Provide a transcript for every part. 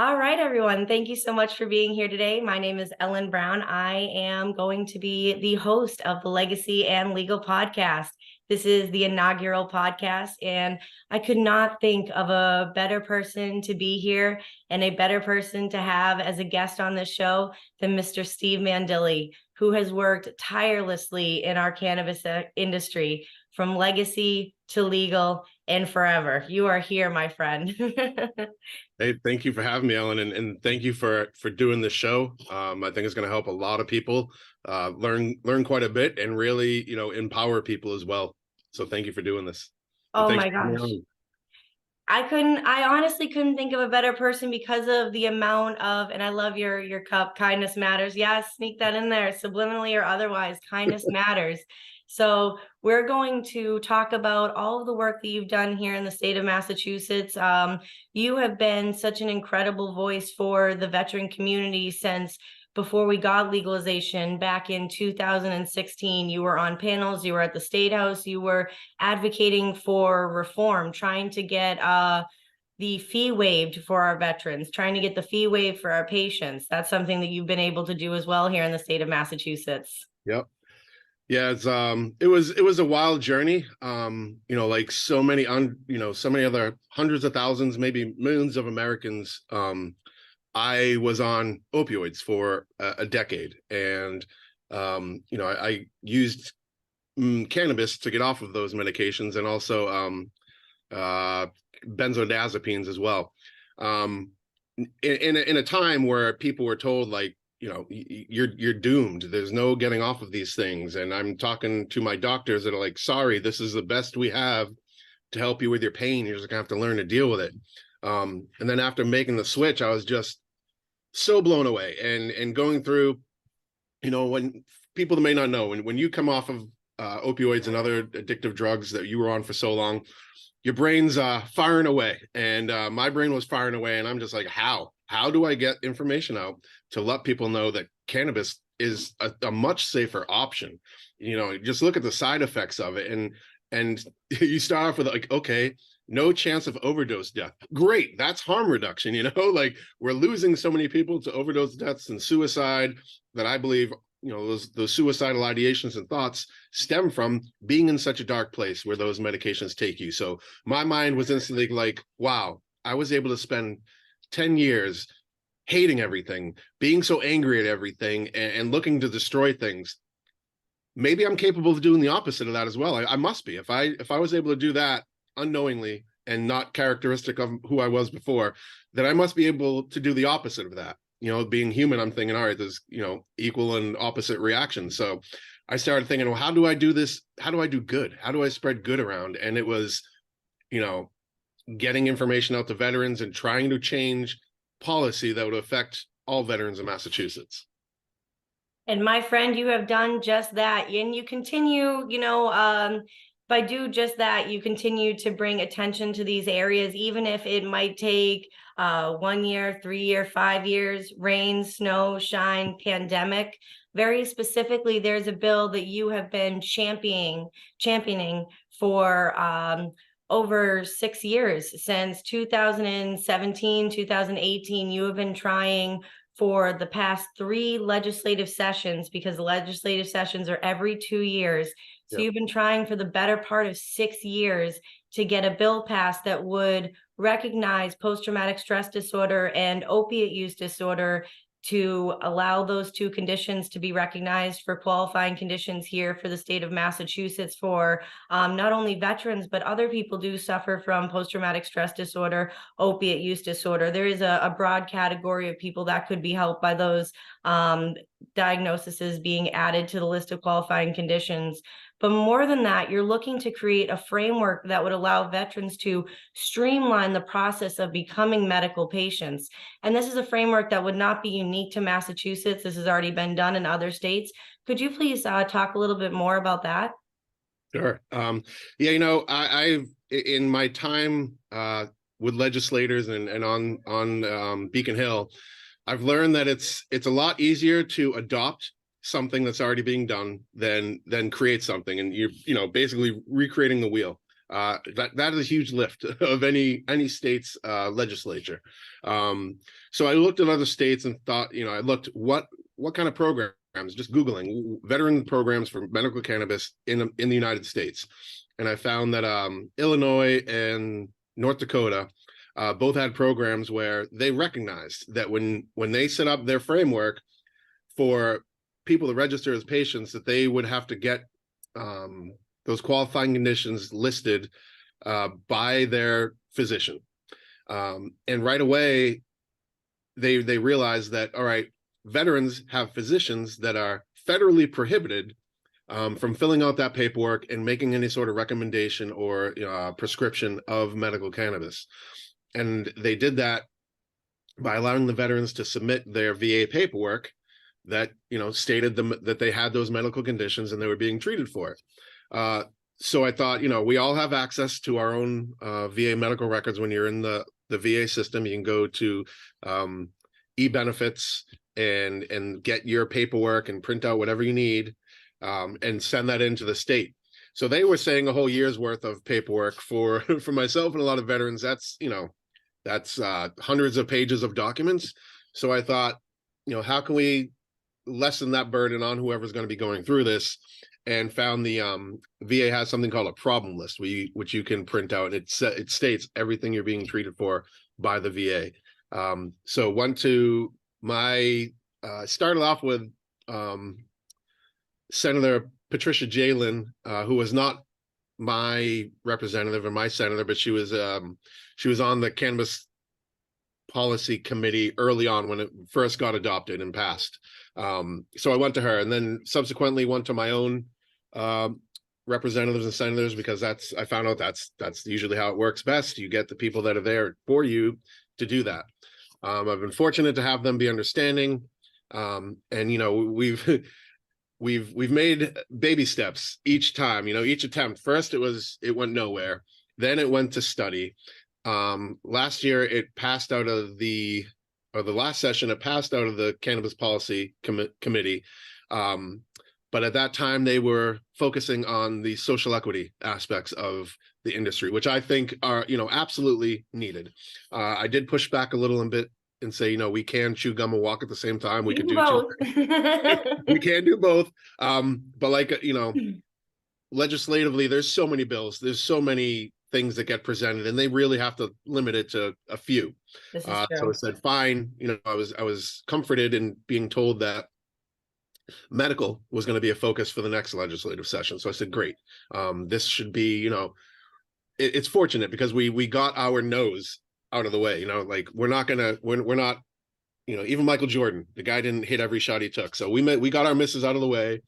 All right, everyone. Thank you so much for being here today. My name is Ellen Brown. I am going to be the host of the Legacy and Legal podcast. This is the inaugural podcast, and I could not think of a better person to be here and a better person to have as a guest on this show than Mr. Steve Mandile, who has worked tirelessly in our cannabis industry from legacy to legal and forever. You are here, my friend. Hey, thank you for having me, Ellen, and thank you for doing this show. I think it's going to help a lot of people learn quite a bit and really, empower people as well. So thank you for doing this. And Oh thanks my for having me gosh. on. I honestly couldn't think of a better person because of the amount of, and I love your cup, kindness matters. Yeah, sneak that in there, subliminally or otherwise, kindness matters. So we're going to talk about all of the work that you've done here in the state of Massachusetts. You have been such an incredible voice for the veteran community since before we got legalization back in 2016. You were on panels, you were at the State House, you were advocating for reform, trying to get the fee waived for our veterans, trying to get the fee waived for our patients. That's something that you've been able to do as well here in the state of Massachusetts. Yep. Yeah, it was a wild journey. Like so many other hundreds of thousands, maybe millions of Americans. I was on opioids for a decade, and I used cannabis to get off of those medications, and also uh, benzodiazepines as well. Um, in a time where people were told, like, you're doomed. There's no getting off of these things. And I'm talking to my doctors that are like, sorry, this is the best we have to help you with your pain. You're just gonna have to learn to deal with it. And then after making the switch, I was just so blown away and going through, when people that may not know, when you come off of opioids and other addictive drugs that you were on for so long, your brain's firing away, and my brain was firing away, and I'm just like, how do I get information out to let people know that cannabis is a much safer option? Just look at the side effects of it, and you start off with like, okay, no chance of overdose death. Great, that's harm reduction. Like, we're losing so many people to overdose deaths and suicide that I believe, those suicidal ideations and thoughts stem from being in such a dark place where those medications take you. So my mind was instantly like, wow, I was able to spend 10 years hating everything, being so angry at everything, and looking to destroy things. Maybe I'm capable of doing the opposite of that as well. I must be. If I was able to do that unknowingly and not characteristic of who I was before, then I must be able to do the opposite of that. Being human, I'm thinking, all right, there's, equal and opposite reactions. So I started thinking, well, how do I do this? How do I do good? How do I spread good around? And it was, you know, getting information out to veterans and trying to change policy that would affect all veterans in Massachusetts. And my friend, you have done just that. And you continue, by do just that, you continue to bring attention to these areas, even if it might take 1 year, 3 year, 5 years, rain, snow, shine, pandemic. Very specifically, there's a bill that you have been championing for over 6 years. Since 2017, 2018, you have been trying for the past 3 legislative sessions, because the legislative sessions are every 2 years. So Yep. you've been trying for the better part of 6 years to get a bill passed that would recognize post-traumatic stress disorder and opiate use disorder, to allow those two conditions to be recognized for qualifying conditions here for the state of Massachusetts for not only veterans, but other people do suffer from post-traumatic stress disorder, opiate use disorder. There is a broad category of people that could be helped by those diagnoses being added to the list of qualifying conditions. But more than that, you're looking to create a framework that would allow veterans to streamline the process of becoming medical patients. And this is a framework that would not be unique to Massachusetts. This has already been done in other states. Could you please talk a little bit more about that? Sure. Yeah, I've in my time with legislators and on Beacon Hill, I've learned that it's a lot easier to adopt something that's already being done than create something, and you're basically recreating the wheel. That is a huge lift of any state's legislature. So I looked at other states and thought, I looked what kind of programs, just Googling veteran programs for medical cannabis in the United States. And I found that Illinois and North Dakota both had programs where they recognized that when they set up their framework for people to register as patients, that they would have to get those qualifying conditions listed by their physician. And right away, they realized that, all right, veterans have physicians that are federally prohibited from filling out that paperwork and making any sort of recommendation or prescription of medical cannabis. And they did that by allowing the veterans to submit their VA paperwork that stated that they had those medical conditions and they were being treated for it. So I thought, we all have access to our own VA medical records. When you're in the VA system, you can go to e-benefits and get your paperwork and print out whatever you need and send that into the state. So they were saying a whole year's worth of paperwork for myself and a lot of veterans. That's hundreds of pages of documents. So I thought, how can we lessen that burden on whoever's going to be going through this? And found the VA has something called a problem list, which you can print out. It states everything you're being treated for by the VA. So went to started off with Senator Patricia Jalen, who was not my representative or my senator, but she was on the Cannabis Policy Committee early on when it first got adopted and passed. So I went to her, and then subsequently went to my own representatives and senators, because I found out that's usually how it works best. You get the people that are there for you to do that. I've been fortunate to have them be understanding, and we've made baby steps each time. Each attempt. First, it went nowhere. Then it went to study. Last year, it passed out of the last session. It passed out of the Cannabis Policy Committee. But at that time, they were focusing on the social equity aspects of the industry, which I think are, absolutely needed. I did push back a little bit and say, we can chew gum and walk at the same time. We could do both. we can do both. But legislatively, there's so many bills, there's so many things that get presented, and they really have to limit it to a few. This is true. So I said, fine. I was comforted in being told that medical was going to be a focus for the next legislative session. So I said, great. This should be, it's fortunate because we got our no's out of the way. We're not, even Michael Jordan, the guy didn't hit every shot he took. So we got our misses out of the way.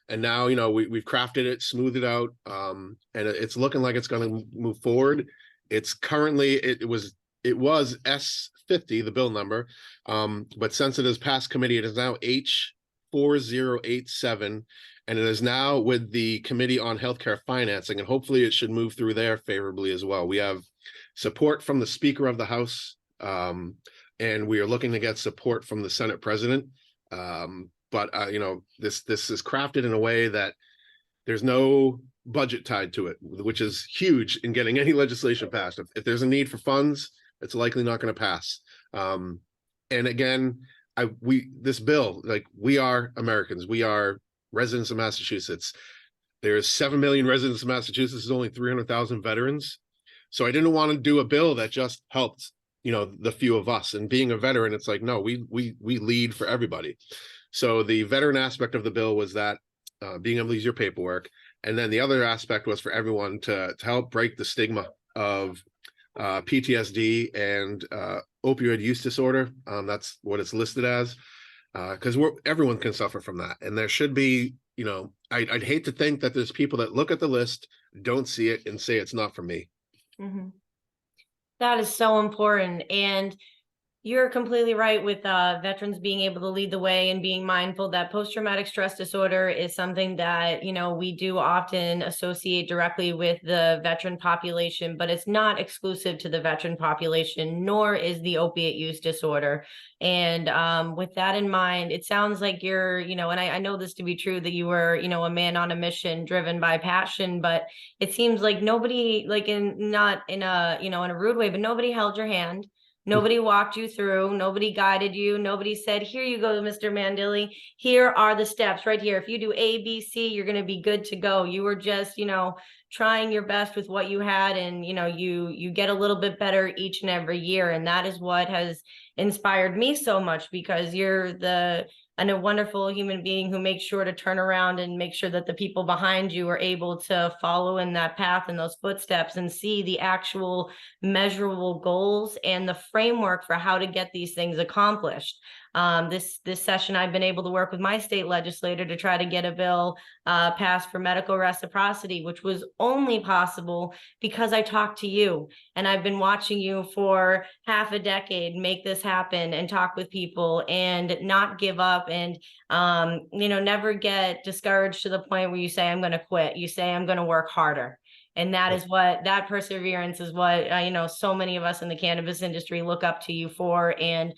And now, we've crafted it, smoothed it out, and it's looking like it's going to move forward. It's currently, it was S50, the bill number, but since it has passed committee, it is now H4087, and it is now with the Committee on Healthcare Financing, and hopefully it should move through there favorably as well. We have support from the Speaker of the House, and we are looking to get support from the Senate President. But this is crafted in a way that there's no budget tied to it, which is huge in getting any legislation passed. If there's a need for funds, it's likely not going to pass. And again, this bill, we are Americans, we are residents of Massachusetts. There's 7 million residents of Massachusetts. There's only 300,000 veterans. So I didn't want to do a bill that just helped, the few of us. And being a veteran, it's like, no, we lead for everybody. So the veteran aspect of the bill was that being able to use your paperwork. And then the other aspect was for everyone to help break the stigma of PTSD and opioid use disorder. That's what it's listed as, because everyone can suffer from that. And there should be, I'd hate to think that there's people that look at the list, don't see it, and say it's not for me. Mm-hmm. That is so important. And You're completely right with veterans being able to lead the way and being mindful that post-traumatic stress disorder is something that, we do often associate directly with the veteran population, but it's not exclusive to the veteran population, nor is the opiate use disorder. And with that in mind, it sounds like you're, and I know this to be true, that you were, a man on a mission driven by passion, but it seems like nobody, like not in a, in a rude way, but nobody held your hand. Nobody walked you through, nobody guided you, nobody said, here you go, Mr. Mandile. Here are the steps right here. If you do A, B, C, you're going to be good to go. You were just, trying your best with what you had, and you get a little bit better each and every year. And that is what has inspired me so much, because you're and a wonderful human being who makes sure to turn around and make sure that the people behind you are able to follow in that path and those footsteps and see the actual measurable goals and the framework for how to get these things accomplished. This session, I've been able to work with my state legislator to try to get a bill passed for medical reciprocity, which was only possible because I talked to you, and I've been watching you for half a decade make this happen and talk with people and not give up, and never get discouraged to the point where you say, I'm going to quit. You say, I'm going to work harder. And that perseverance is what, so many of us in the cannabis industry look up to you for. And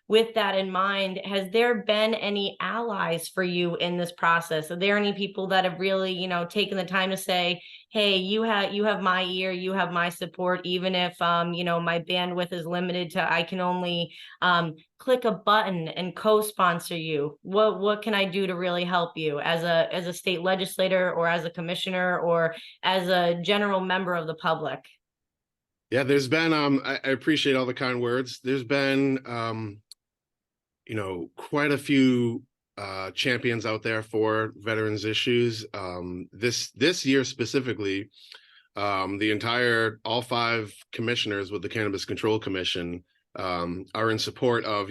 with that in mind, has there been any allies for you in this process? Are there any people that have really, taken the time to say, hey, you have my ear, you have my support, even if, my bandwidth is limited to, I can only click a button and co-sponsor you. What can I do to really help you as a state legislator, or as a commissioner, or as a general member of the public? Yeah, there's been I appreciate all the kind words. There's been quite a few champions out there for veterans issues. This year specifically, all 5 commissioners with the Cannabis Control Commission are in support of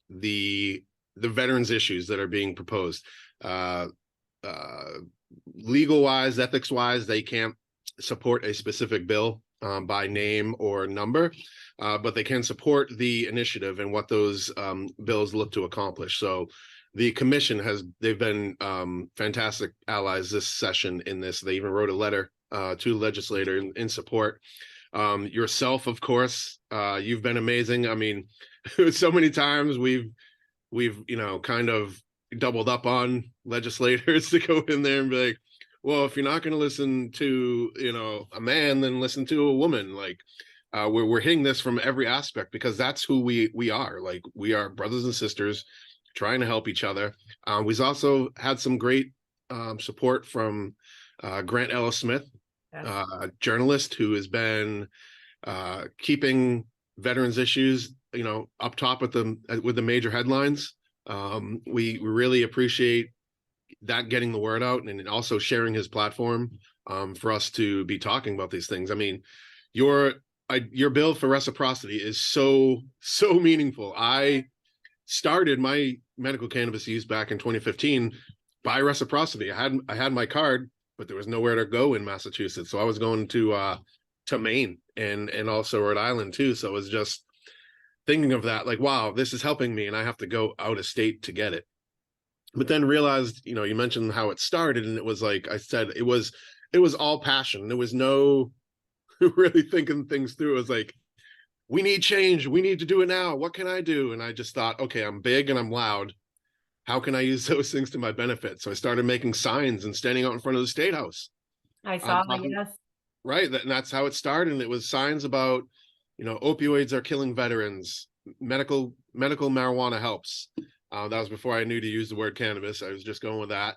the veterans issues that are being proposed. Legal wise, ethics wise, they can't support a specific bill by name or number, but they can support the initiative and what those bills look to accomplish. So the commission they've been fantastic allies this session in this. They even wrote a letter to the legislator in support. Yourself, of course, you've been amazing. I mean, so many times we've kind of doubled up on legislators to go in there and be like, well, if you're not going to listen to a man, then listen to a woman. Like we're hitting this from every aspect, because that's who we are. Like, we are brothers and sisters trying to help each other. We've also had some great support from Grant Ellis Smith, Yes. a journalist who has been keeping veterans issues up top with the major headlines. We really appreciate that, getting the word out, and also sharing his platform for us to be talking about these things. I mean, your bill for reciprocity is so meaningful. I started my medical cannabis use back in 2015 by reciprocity. I had my card, but there was nowhere to go in Massachusetts, so I was going to Maine and also Rhode Island too. So it was just thinking of that, like, wow, this is helping me, and I have to go out of state to get it. But then realized, you mentioned how it started, and it was like I said, it was all passion. There was no really thinking things through. It was like, we need change. We need to do it now. What can I do? And I just thought, okay, I'm big and I'm loud. How can I use those things to my benefit? So I started making signs and standing out in front of the State House. I saw, yes. Right. And that's how it started. And it was signs about, opioids are killing veterans. Medical marijuana helps. That was before I knew to use the word cannabis. I was just going with that.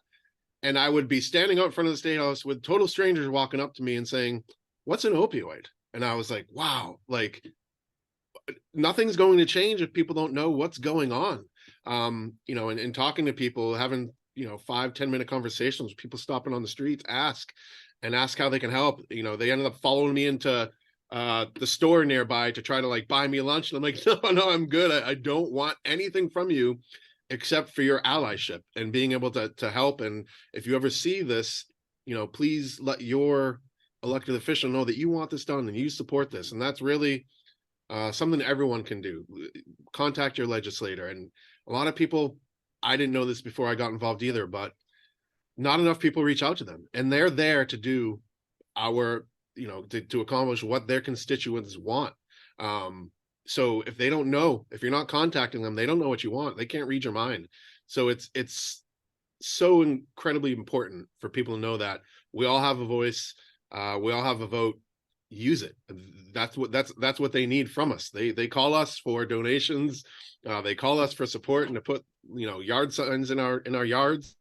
And I would be standing out in front of the State House with total strangers walking up to me and saying, what's an opioid? And I was like, wow, like, nothing's going to change if people don't know what's going on. And talking to people, having 5-10 minute conversations with people, stopping on the streets, ask how they can help. They ended up following me into the store nearby to try to like buy me lunch, and I'm like, no, I'm good. I don't want anything from you except for your allyship and being able to help. And if you ever see this, please let your elected official know that you want this done and you support this. And that's really something everyone can do. Contact your legislator. And a lot of people, I didn't know this before I got involved either, but not enough people reach out to them, and they're there to do our, to accomplish what their constituents want. So if they don't know, if you're not contacting them, they don't know what you want. They can't read your mind. So it's so incredibly important for people to know that we all have a voice, we all have a vote. Use it. That's what they need from us. They call us for donations, they call us for support and to put yard signs in our yards.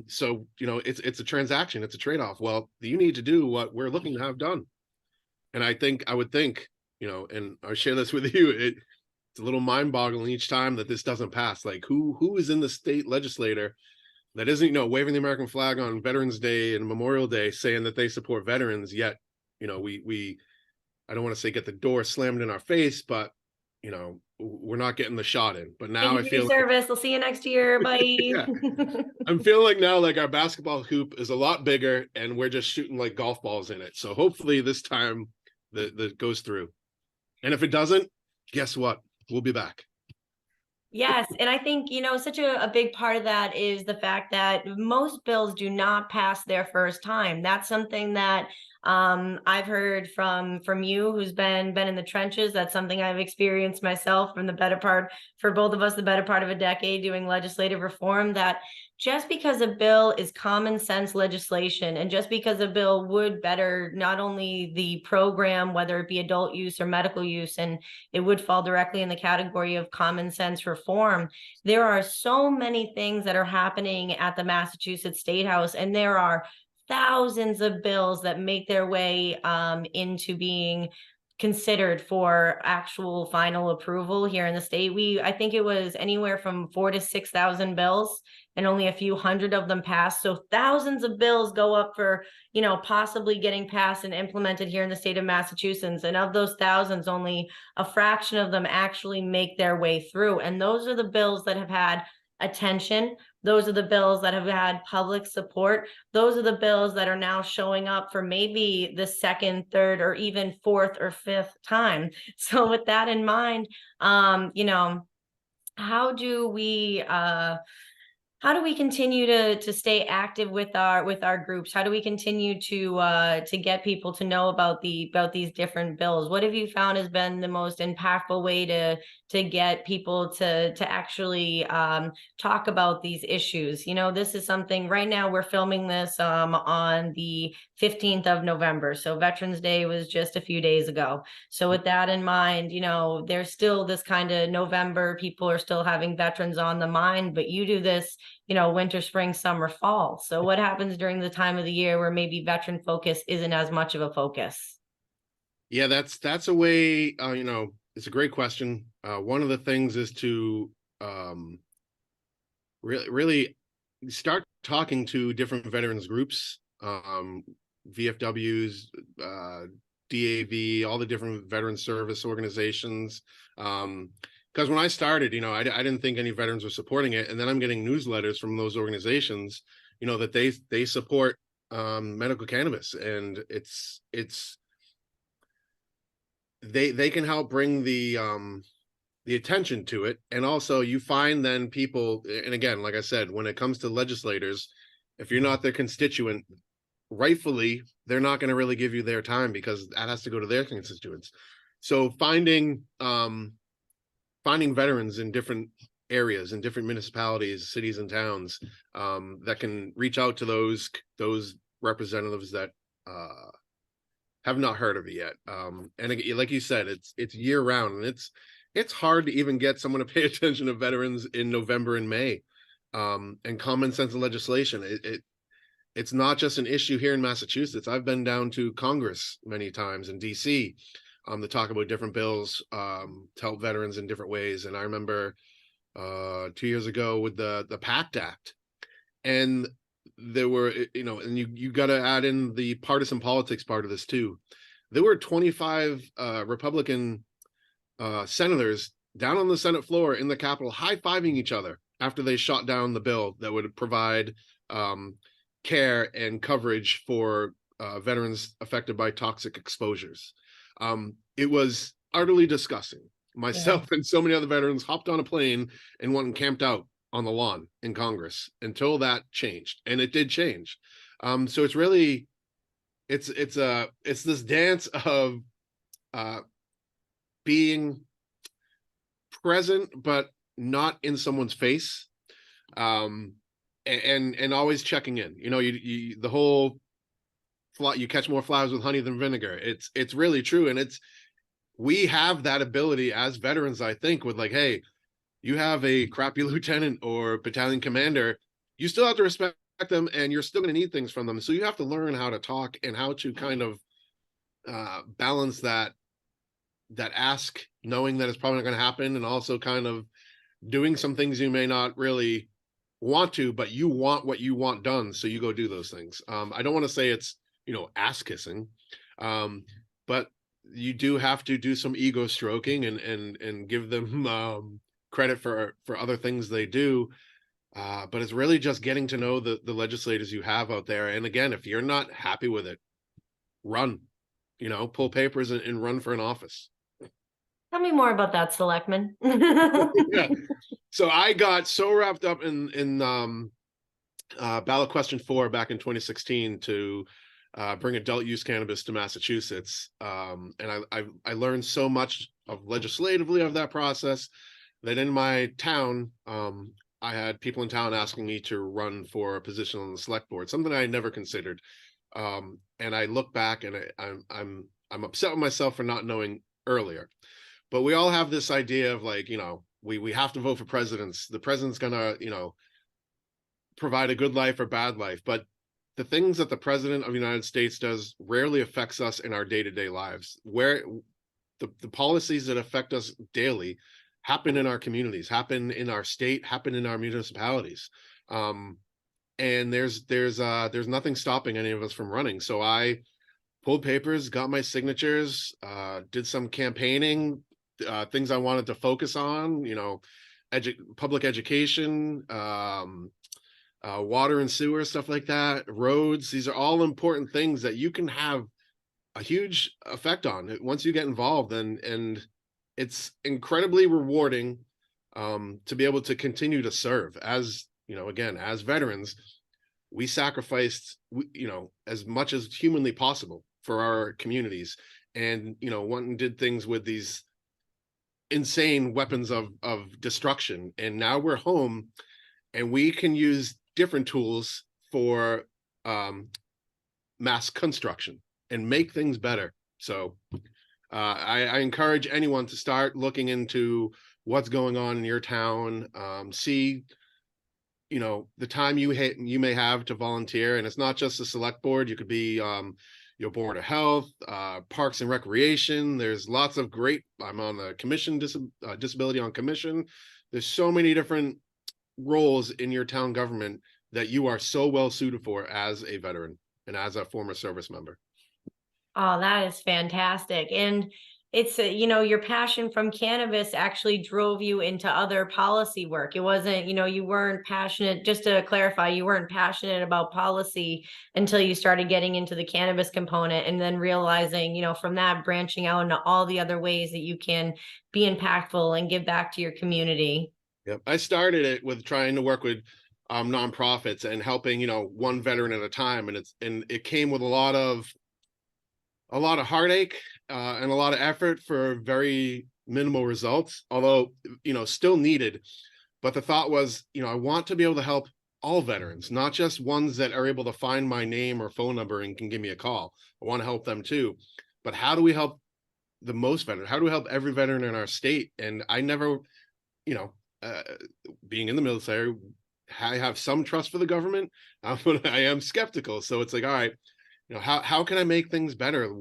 So it's a transaction, it's a trade-off. Well, you need to do what we're looking to have done. And I would think, and I share this with you, it's a little mind-boggling each time that this doesn't pass. Like who is in the state legislator that isn't, waving the American flag on Veterans Day and Memorial Day saying that they support veterans, yet, we I don't want to say get the door slammed in our face, but we're not getting the shot in. But now Thank I you for your feel service. I'll see you next year. Bye. yeah, I'm feeling like now like our basketball hoop is a lot bigger and we're just shooting like golf balls in it. So hopefully this time that goes through. And if it doesn't, guess what? We'll be back. Yes, and I think, such a big part of that is the fact that most bills do not pass their first time. That's something that I've heard from you, who's been in the trenches. That's something I've experienced myself from the better part, for both of us, the better part of a decade doing legislative reform, that just because a bill is common sense legislation, and just because a bill would better not only the program, whether it be adult use or medical use, and it would fall directly in the category of common sense reform, there are so many things that are happening at the Massachusetts State House, and there are thousands of bills that make their way into being considered for actual final approval here in the state. I think it was anywhere from 4,000 to 6,000 bills, and only a few hundred of them passed. So thousands of bills go up for, possibly getting passed and implemented here in the state of Massachusetts. And of those thousands, only a fraction of them actually make their way through. And those are the bills that have had attention. Those are the bills that have had public support. Those are the bills that are now showing up for maybe the second, third, or even fourth or fifth time. So with that in mind, how do we continue to stay active with our groups? How do we continue to get people to know about these different bills? What have you found has been the most impactful way to get people to actually talk about these issues? This is something, right now we're filming this on the 15th of November. So Veterans Day was just a few days ago. So with that in mind, there's still this kind of November, people are still having veterans on the mind, but you do this winter, spring, summer, fall. So what happens during the time of the year where maybe veteran focus isn't as much of a focus? Yeah, that's a way, it's a great question. One of the things is to really start talking to different veterans groups, VFWs, DAV, all the different veteran service organizations. Because when I started, I didn't think any veterans were supporting it, and then I'm getting newsletters from those organizations, that they support medical cannabis, and it's they can help bring the attention to it. And also you find then people, and again, like I said, when it comes to legislators, if you're not their constituent, rightfully they're not going to really give you their time, because that has to go to their constituents. So finding veterans in different areas, in different municipalities, cities and towns, that can reach out to those representatives that have not heard of it yet. And again, like you said, it's year round, and it's hard to even get someone to pay attention to veterans in November and May. And common sense and legislation, it's not just an issue here in Massachusetts. I've been down to Congress many times in DC to talk about different bills to help veterans in different ways. And I remember 2 years ago with the PACT Act, and there were, and you got to add in the partisan politics part of this too. There were 25 Republican senators down on the Senate floor in the Capitol high-fiving each other after they shot down the bill that would provide care and coverage for veterans affected by toxic exposures. It was utterly disgusting. Yeah. Myself and so many other veterans hopped on a plane and went and camped out on the lawn in Congress until that changed, and it did change. So it's really it's this dance of uh, being present but not in someone's face, um, and always checking in. You know, you the whole you catch more flies with honey than vinegar. It's really true, and it's we have that ability as veterans. I think with like, hey, you have a crappy lieutenant or battalion commander, you still have to respect them, and you're still going to need things from them. So you have to learn how to talk and how to kind of balance that ask, knowing that it's probably not going to happen, and also kind of doing some things you may not really want to, but you want what you want done, so you go do those things. I don't want to say it's, ass kissing, but you do have to do some ego stroking and give them credit for other things they do. But it's really just getting to know the legislators you have out there. And again, if you're not happy with it, run, pull papers and run for an office. Tell me more about that, Selectman. Yeah. So I got so wrapped up in ballot question 4 back in 2016 to bring adult use cannabis to Massachusetts, and I learned so much of legislatively of that process that in my town, I had people in town asking me to run for a position on the select board, something I had never considered. And I look back and I'm upset with myself for not knowing earlier. But we all have this idea of like, we have to vote for presidents. The president's gonna, provide a good life or bad life. But the things that the president of the United States does rarely affects us in our day-to-day lives. Where the policies that affect us daily happen in our communities, happen in our state, happen in our municipalities. And there's nothing stopping any of us from running. So I pulled papers, got my signatures, did some campaigning, things I wanted to focus on, public education, water and sewer, stuff like that, roads. These are all important things that you can have a huge effect on once you get involved, and it's incredibly rewarding to be able to continue to serve. As again, as veterans, we sacrificed as much as humanly possible for our communities, and went and did things with these insane weapons of destruction, and now we're home and we can use different tools for mass construction and make things better. So I encourage anyone to start looking into what's going on in your town. See, the time you may have to volunteer, and it's not just the select board. You could be your board of health, parks and recreation. There's lots of great. I'm on the commission, disability on commission. There's so many different roles in your town government that you are so well suited for as a veteran and as a former service member. Oh, that is fantastic. And it's, your passion from cannabis actually drove you into other policy work. It wasn't, you weren't passionate, just to clarify, you weren't passionate about policy until you started getting into the cannabis component, and then realizing, from that branching out into all the other ways that you can be impactful and give back to your community. Yep. I started it with trying to work with nonprofits and helping, one veteran at a time. And it came with a lot of heartache and a lot of effort for very minimal results, although, still needed. But the thought was, I want to be able to help all veterans, not just ones that are able to find my name or phone number and can give me a call. I want to help them too. But how do we help the most veterans? How do we help every veteran in our state? And I never, being in the military, I have some trust for the government, but I am skeptical. So it's like, all right, how can I make things better?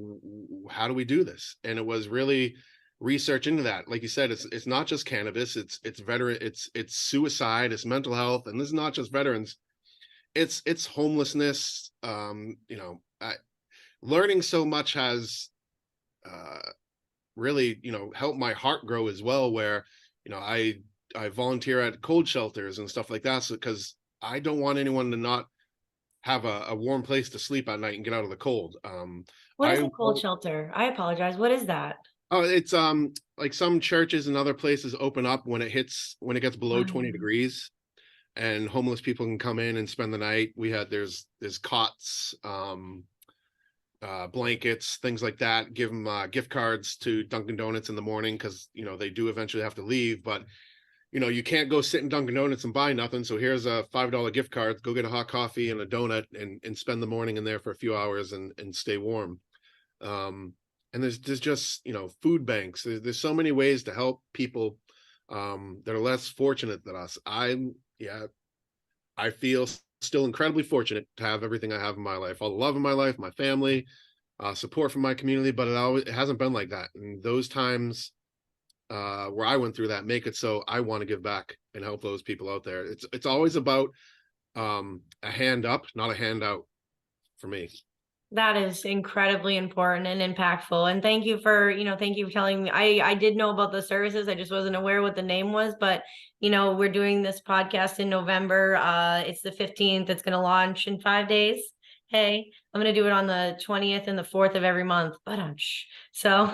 How do we do this? And it was really research into that. Like you said, it's not just cannabis, it's veteran, it's suicide, it's mental health, and this is not just veterans. It's homelessness. Learning so much has really, helped my heart grow as well, where, I volunteer at cold shelters and stuff like that, because I don't want anyone to not have a warm place to sleep at night and get out of the cold. What is a cold shelter? I apologize. What is that? Oh, it's like some churches and other places open up when it gets below 20 Wow. degrees, and homeless people can come in and spend the night. There's cots, blankets, things like that. Give them gift cards to Dunkin' Donuts in the morning, because they do eventually have to leave, but you can't go sit in Dunkin' Donuts and buy nothing. So here's a $5 gift card. Go get a hot coffee and a donut, and spend the morning in there for a few hours, and stay warm. Um, and there's just food banks. There's so many ways to help people that are less fortunate than us. I feel still incredibly fortunate to have everything I have in my life, all the love in my life, my family, support from my community, but it hasn't been like that. And those times where I went through that make it so I want to give back and help those people out there. It's always about a hand up, not a handout for me. That is incredibly important and impactful. And thank you for telling me. I did know about the services. I just wasn't aware what the name was, but we're doing this podcast in November. It's the 15th. It's going to launch in 5 days. Hey, I'm going to do it on the 20th and the 4th of every month. But so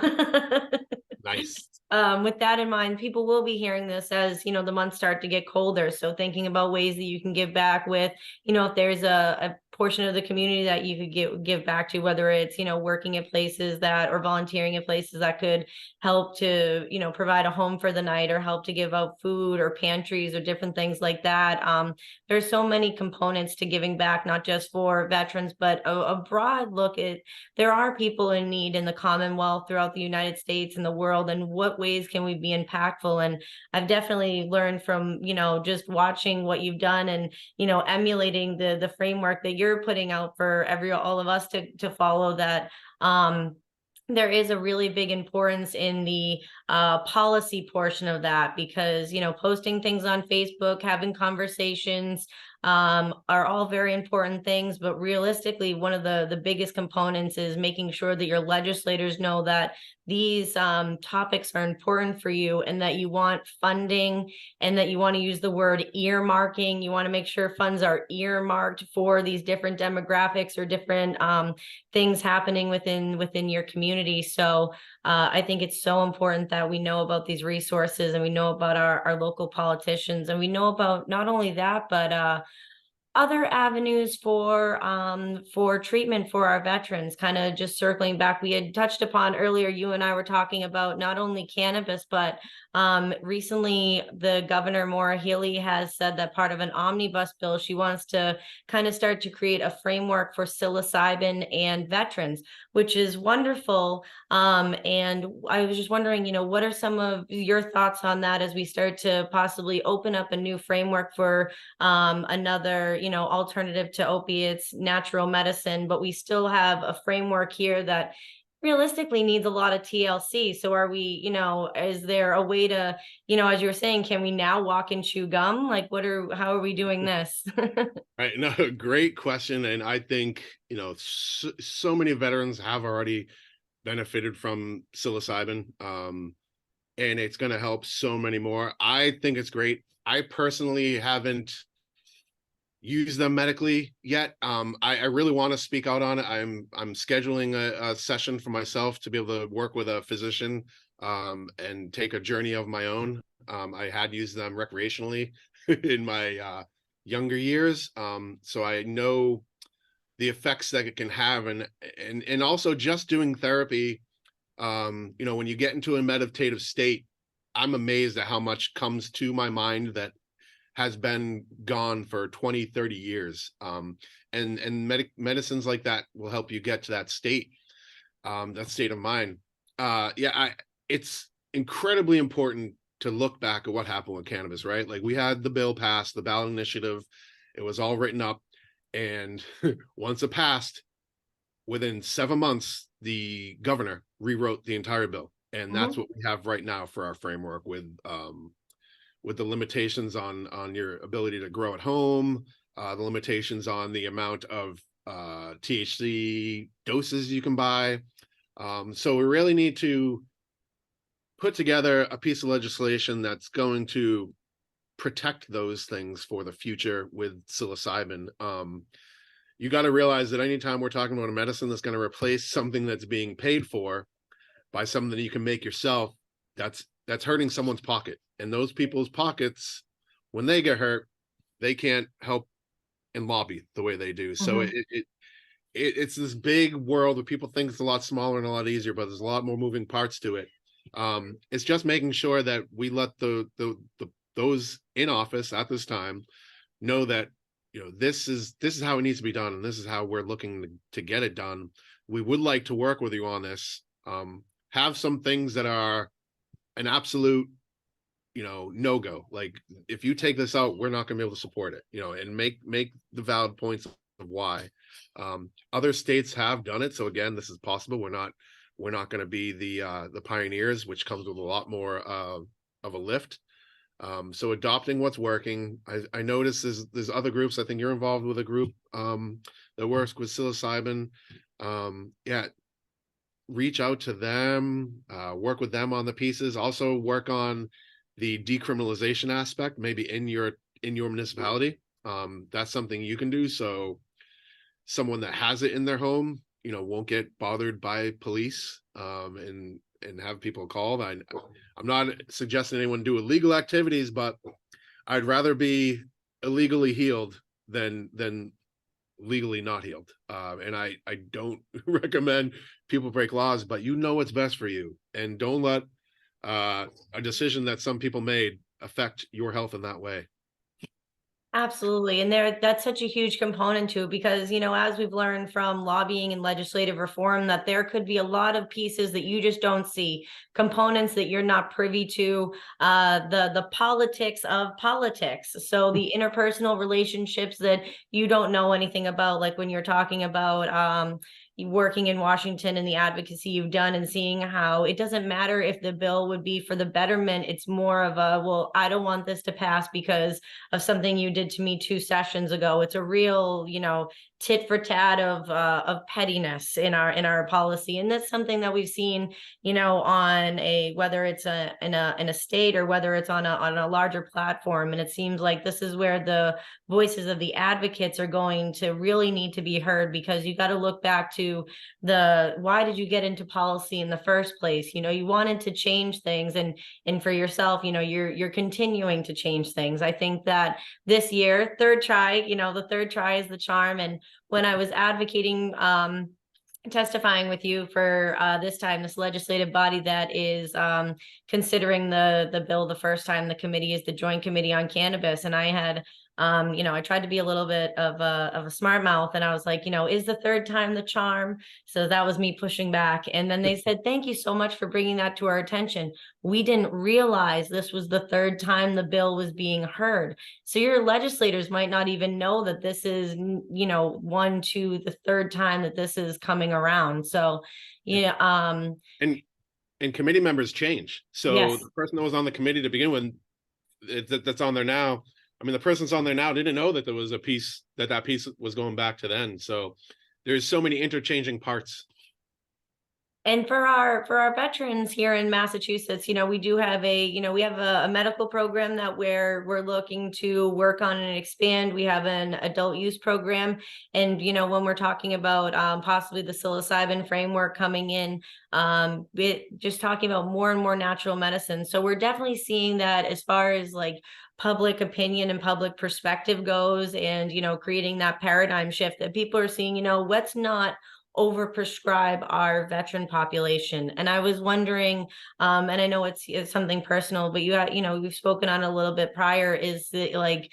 Nice. with that in mind, people will be hearing this as the months start to get colder. So thinking about ways that you can give back with, if there's a portion of the community that you could give back to, whether it's working at places that or volunteering at places that could help to provide a home for the night, or help to give out food or pantries or different things like that. There's so many components to giving back, not just for veterans, but a broad look at there are people in need in the Commonwealth, throughout the United States and the world, and what ways can we be impactful. And I've definitely learned from just watching what you've done, and emulating the framework that you're putting out for all of us to follow, that there is a really big importance in the policy portion of that, because posting things on Facebook, having conversations are all very important things, but realistically one of the biggest components is making sure that your legislators know that these topics are important for you, and that you want funding, and that you want to use the word earmarking. You want to make sure funds are earmarked for these different demographics or different things happening within your community. So I think it's so important that we know about these resources, and we know about our local politicians, and we know about not only that, but other avenues for treatment for our veterans. Kind of just circling back, we had touched upon earlier, you and I were talking about not only cannabis, but recently the governor Maura Healey has said that part of an omnibus bill, she wants to kind of start to create a framework for psilocybin and veterans, which is wonderful. And I was just wondering, what are some of your thoughts on that, as we start to possibly open up a new framework for another alternative to opiates, natural medicine, but we still have a framework here that realistically needs a lot of TLC. So are we, is there a way to, as you were saying, can we now walk and chew gum? Like how are we doing this? Right. No, great question. And I think, so many veterans have already benefited from psilocybin. And it's going to help so many more. I think it's great. I personally haven't use them medically yet. I really want to speak out on it. I'm scheduling a session for myself to be able to work with a physician and take a journey of my own. I had used them recreationally in my younger years, so I know the effects that it can have, and also just doing therapy. When you get into a meditative state, I'm amazed at how much comes to my mind that has been gone for 20-30 years. And medicines like that will help you get to that state of mind. It's incredibly important to look back at what happened with cannabis, right? Like, we had the bill passed, the ballot initiative, it was all written up, and once it passed, within 7 months the governor rewrote the entire bill, and that's Mhm. what we have right now for our framework, with the limitations on your ability to grow at home, the limitations on the amount of THC doses you can buy. So we really need to put together a piece of legislation that's going to protect those things for the future with psilocybin. You got to realize that anytime we're talking about a medicine that's going to replace something that's being paid for, buy something that you can make yourself, that's hurting someone's pocket. And those people's pockets, when they get hurt, they can't help and lobby the way they do. So Mhm. it's this big world where people think it's a lot smaller and a lot easier, but there's a lot more moving parts to it. It's just making sure that we let those in office at this time know that, this is how it needs to be done, and this is how we're looking to get it done. We would like to work with you on this. Have some things that are an absolute, no go. Like, if you take this out, we're not going to be able to support it. And make the valid points of why. Other states have done it, so again, this is possible. We're not going to be the pioneers, which comes with a lot more of a lift. So adopting what's working. I noticed there's other groups. I think you're involved with a group that works with psilocybin. Yeah, reach out to them, work with them on the pieces. Also work on the decriminalization aspect, maybe in your municipality. That's something you can do. So someone that has it in their home, won't get bothered by police, and have people called. I'm not suggesting anyone do illegal activities, but I'd rather be illegally healed than legally not healed. And I don't recommend people break laws, but what's best for you, and don't let a decision that some people made affect your health in that way. Absolutely. And that's such a huge component to it because, as we've learned from lobbying and legislative reform, that there could be a lot of pieces that you just don't see, components that you're not privy to, the politics of politics. So the interpersonal relationships that you don't know anything about, like when you're talking about working in Washington and the advocacy you've done and seeing how it doesn't matter if the bill would be for the betterment. It's more of a, well, I don't want this to pass because of something you did to me 2 sessions ago. It's a real, tit for tat of pettiness in our policy, and that's something that we've seen, on a whether it's in a state or whether it's on a larger platform. And it seems like this is where the voices of the advocates are going to really need to be heard, because you got to look back to the why did you get into policy in the first place? You wanted to change things, and for yourself, you're continuing to change things. I think that this year, third try, the third try is the charm. And when I was advocating, testifying with you for this time, this legislative body that is considering the bill the first time, the committee is the Joint Committee on Cannabis. And I had I tried to be a little bit of a smart mouth, and I was like, is the third time the charm? So that was me pushing back. And then they said, thank you so much for bringing that to our attention. We didn't realize this was the third time the bill was being heard. So your legislators might not even know that this is, one, two, the third time that this is coming around. So, yeah, And committee members change. So yes. the person that was on the committee to begin with, that's on there now. I mean, the person's on there now didn't know that there was a piece that piece was going back to then. So there's so many interchanging parts. And for our veterans here in Massachusetts, we do have we have a medical program that we're looking to work on and expand. We have an adult use program, and when we're talking about possibly the psilocybin framework coming in, just talking about more and more natural medicine. So we're definitely seeing that as far as like public opinion and public perspective goes, and creating that paradigm shift that people are seeing. Let's not overprescribe our veteran population. And I was wondering, and I know it's something personal, but we've spoken on a little bit prior, is that like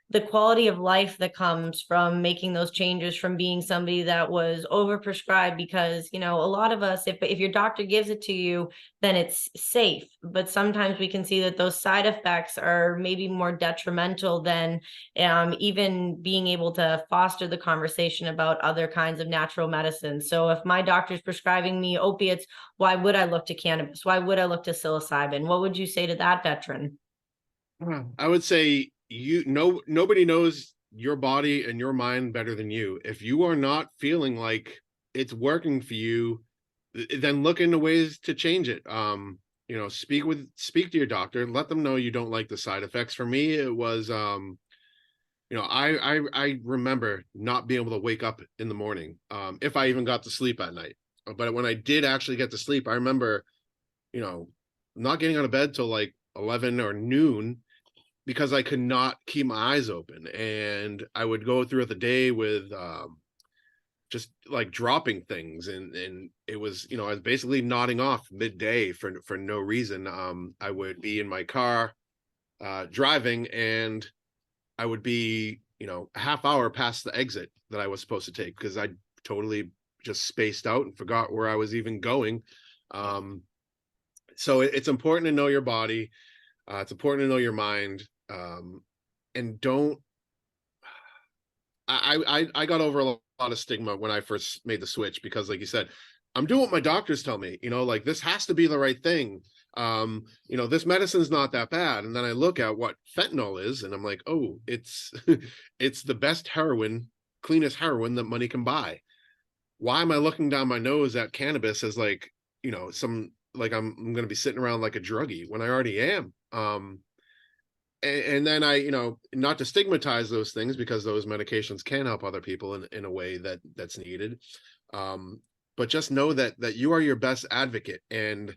the quality of life that comes from making those changes, from being somebody that was overprescribed, because a lot of us, if your doctor gives it to you, then it's safe. But sometimes we can see that those side effects are maybe more detrimental than even being able to foster the conversation about other kinds of natural medicine. So if my doctor's prescribing me opiates, why would I look to cannabis? Why would I look to psilocybin? What would you say to that veteran? I would say nobody knows your body and your mind better than you. If you are not feeling like it's working for you, then look into ways to change it. Speak to your doctor, let them know you don't like the side effects. For me, it was I remember not being able to wake up in the morning, if I even got to sleep at night. But when I did actually get to sleep, I remember, you know, not getting out of bed till like 11 or noon because I could not keep my eyes open. And I would go throughout the day with just like dropping things, and it was, you know, I was basically nodding off midday for no reason. I would be in my car driving, and I would be, you know, a half hour past the exit that I was supposed to take because I totally just spaced out and forgot where I was even going. Um, so it's important to know your body. It's important to know your mind, and don't. I got over a lot of stigma when I first made the switch because, like you said, I'm doing what my doctors tell me. You know, like this has to be the right thing. You know, this medicine's not that bad. And then I look at what fentanyl is, and I'm like, oh, it's it's the best heroin, cleanest heroin that money can buy. Why am I looking down my nose at cannabis as like, you know, some like I'm going to be sitting around like a druggie when I already am. And then I, you know, not to stigmatize those things because those medications can help other people in a way that's needed. But just know that you are your best advocate and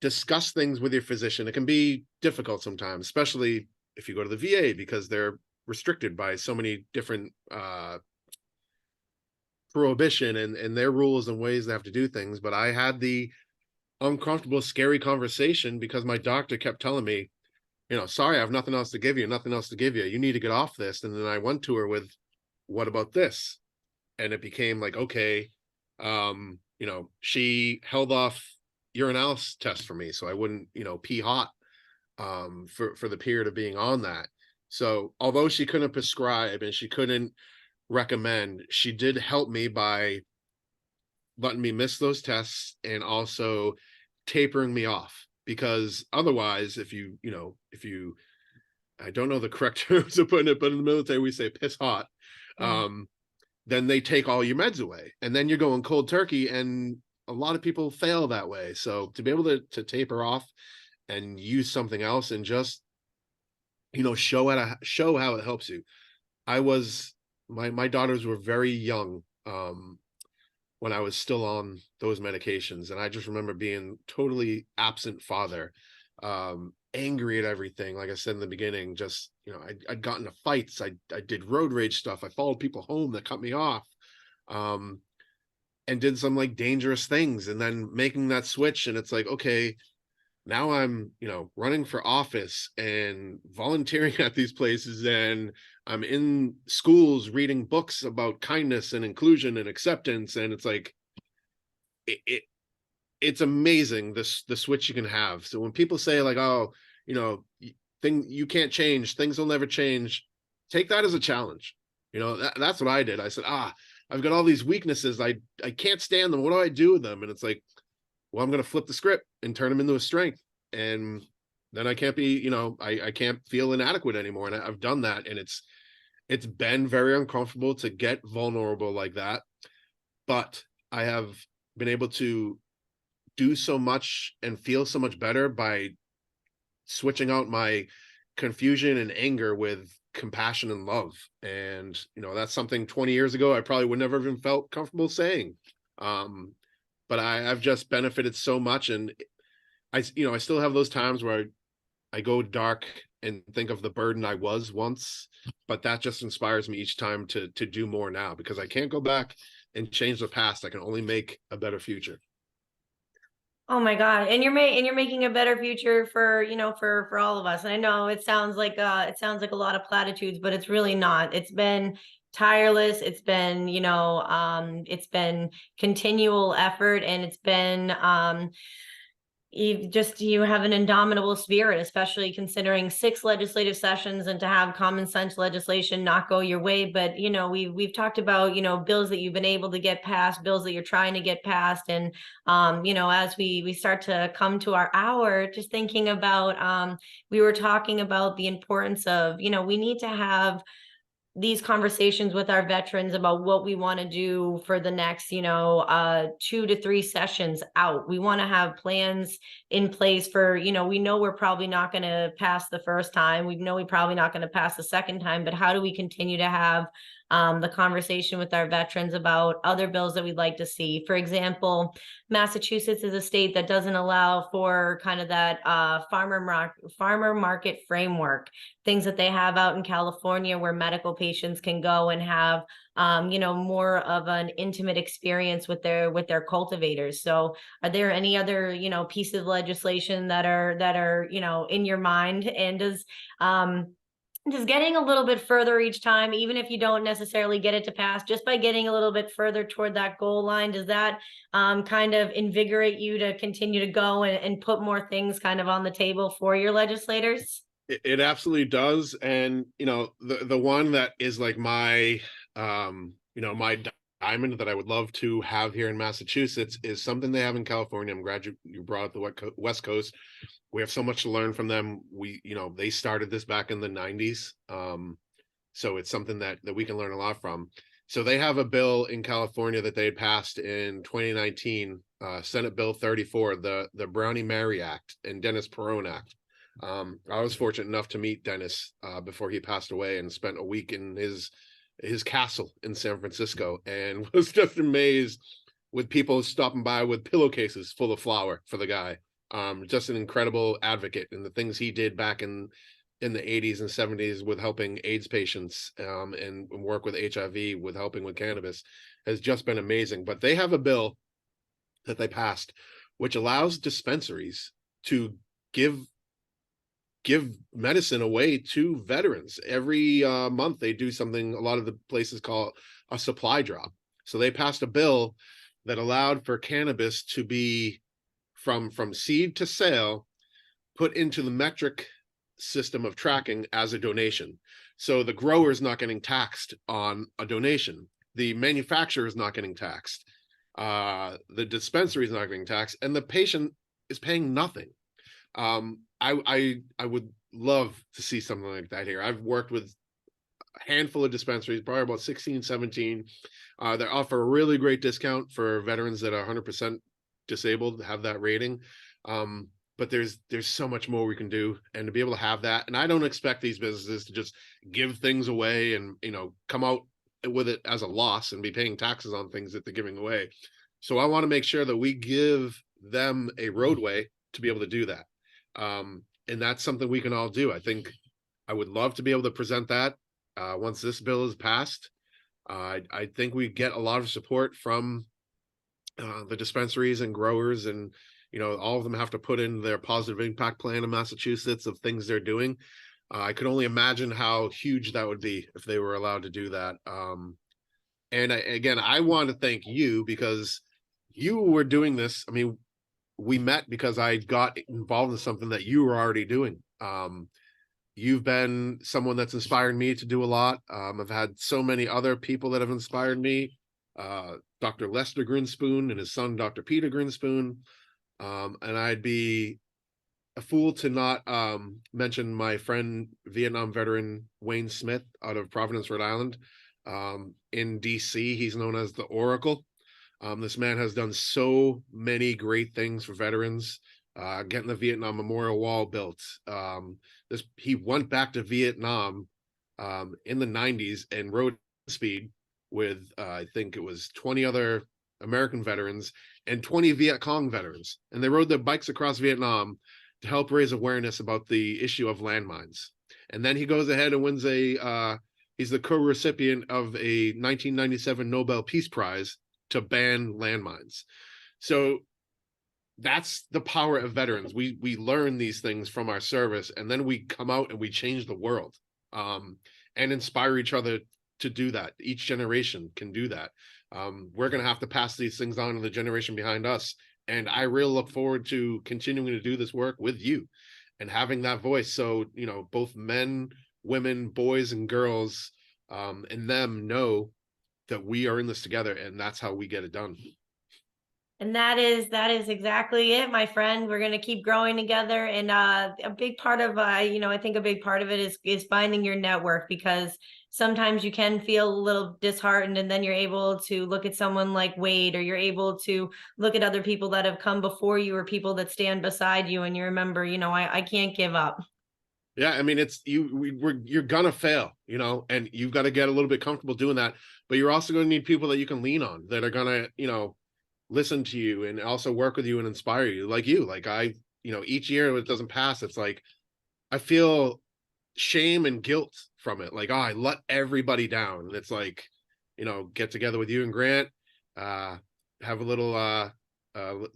discuss things with your physician. It can be difficult sometimes, especially if you go to the VA because they're restricted by so many different prohibition and their rules and ways they have to do things. But I had the uncomfortable, scary conversation because my doctor kept telling me, you know, sorry, I have nothing else to give you, nothing else to give you. You need to get off this. And then I went to her with, what about this? And it became like, okay, you know, she held off urinalysis tests for me so I wouldn't, you know, pee hot for the period of being on that. So although she couldn't prescribe and she couldn't recommend, she did help me by letting me miss those tests and also tapering me off. Because otherwise, if you know, if you, I don't know the correct terms of putting it, but in the military we say piss hot, Mm. then they take all your meds away, and then you're going cold turkey. And a lot of people fail that way. So to be able to taper off and use something else and just, you know, show how it helps you. I was my daughters were very young when I was still on those medications. And I just remember being totally absent father, angry at everything. Like I said in the beginning, just, you know, I'd gotten into fights. I did road rage stuff. I followed people home that cut me off, um, and did some like dangerous things. And then making that switch. And it's like, okay, now I'm, you know, running for office and volunteering at these places, and I'm in schools reading books about kindness and inclusion and acceptance. And it's like it it's amazing this the switch you can have. So when people say like, oh, you know, thing you can't change, things will never change, take that as a challenge. You know, that's what I did. I said, I've got all these weaknesses. I can't stand them. What do I do with them? And it's like, well, I'm going to flip the script and turn them into a strength. And then I can't be, you know, I can't feel inadequate anymore. And I've done that. And it's been very uncomfortable to get vulnerable like that. But I have been able to do so much and feel so much better by switching out my confusion and anger with compassion and love. And, you know, that's something 20 years ago I probably would never even felt comfortable saying. Um, but I've just benefited so much. And you know, I still have those times where I go dark and think of the burden I was once, but that just inspires me each time to do more now because I can't go back and change the past. I can only make a better future. Oh my God. And you're making a better future for, you know, for all of us. And I know it sounds like a lot of platitudes, but it's really not. It's been tireless. It's been, you know, it's been continual effort, and it's been you have an indomitable spirit, especially considering 6 legislative sessions and to have common sense legislation not go your way. But you know, we've talked about, you know, bills that you've been able to get passed, bills that you're trying to get passed. And you know, as we start to come to our hour, just thinking about we were talking about the importance of, you know, we need to have these conversations with our veterans about what we want to do for the next, you know, 2 to 3 sessions out. We want to have plans in place for, you know, we know we're probably not going to pass the first time. We know we're probably not going to pass the second time, but how do we continue to have the conversation with our veterans about other bills that we'd like to see. For example, Massachusetts is a state that doesn't allow for kind of that farmer market framework, things that they have out in California where medical patients can go and have more of an intimate experience with their cultivators. So are there any other, pieces of legislation that are, in your mind? And just getting a little bit further each time, even if you don't necessarily get it to pass, just by getting a little bit further toward that goal line, does that kind of invigorate you to continue to go and put more things kind of on the table for your legislators? It absolutely does. And, the one that is like my, my diamond that I would love to have here in Massachusetts is something they have in California. I'm glad you brought up the West Coast. We have so much to learn from them. They started this back in the 90s. So it's something that we can learn a lot from. So they have a bill in California that they had passed in 2019, Senate Bill 34, the Brownie-Mary Act and Dennis Perone Act. I was fortunate enough to meet Dennis before he passed away and spent a week in his castle in San Francisco, and was just amazed with people stopping by with pillowcases full of flour for the guy. Just an incredible advocate, and the things he did back in the 80s and 70s with helping AIDS patients and work with HIV with helping with cannabis has just been amazing. But they have a bill that they passed which allows dispensaries to give medicine away to veterans. Every month they do something, a lot of the places call it a supply drop. So they passed a bill that allowed for cannabis to be from seed to sale put into the metric system of tracking as a donation. So the grower is not getting taxed on a donation. The manufacturer is not getting taxed. The dispensary is not getting taxed, and the patient is paying nothing. I would love to see something like that here. I've worked with a handful of dispensaries, probably about 16, 17, that offer a really great discount for veterans that are 100% disabled, have that rating. But there's so much more we can do, and to be able to have that. And I don't expect these businesses to just give things away and, come out with it as a loss and be paying taxes on things that they're giving away. So I want to make sure that we give them a roadway to be able to do that. And that's something we can all do. I think I would love to be able to present that once this bill is passed. I think we get a lot of support from the dispensaries and growers, and all of them have to put in their positive impact plan in Massachusetts of things they're doing. I could only imagine how huge that would be if they were allowed to do that. And again, I want to thank you because you were doing this. I mean, we met because I got involved in something that you were already doing. You've been someone that's inspired me to do a lot. I've had so many other people that have inspired me. Dr. Lester Grinspoon and his son, Dr. Peter Grinspoon. And I'd be a fool to not mention my friend, Vietnam veteran Wayne Smith out of Providence, Rhode Island. In DC, he's known as the Oracle. This man has done so many great things for veterans, getting the Vietnam Memorial Wall built. He went back to Vietnam in the 90s and rode speed with, I think it was 20 other American veterans and 20 Viet Cong veterans. And they rode their bikes across Vietnam to help raise awareness about the issue of landmines. And then he goes ahead and wins he's the co-recipient of a 1997 Nobel Peace Prize to ban landmines. So that's the power of veterans. We learn these things from our service, and then we come out and we change the world, and inspire each other to do that. Each generation can do that. We're going to have to pass these things on to the generation behind us. And I really look forward to continuing to do this work with you and having that voice. So, both men, women, boys, and girls, and them know that we are in this together, and that's how we get it done. And that is exactly it, my friend. We're going to keep growing together. And a big part of, I think a big part of it is finding your network, because sometimes you can feel a little disheartened, and then you're able to look at someone like Wade, or you're able to look at other people that have come before you, or people that stand beside you, and you remember, I can't give up. Yeah, I mean, you're gonna fail, and you've got to get a little bit comfortable doing that. But you're also going to need people that you can lean on that are gonna, listen to you and also work with you and inspire you, like you. Like each year it doesn't pass. It's like I feel shame and guilt from it. Like, oh, I let everybody down. And it's like, get together with you and Grant, uh, have a little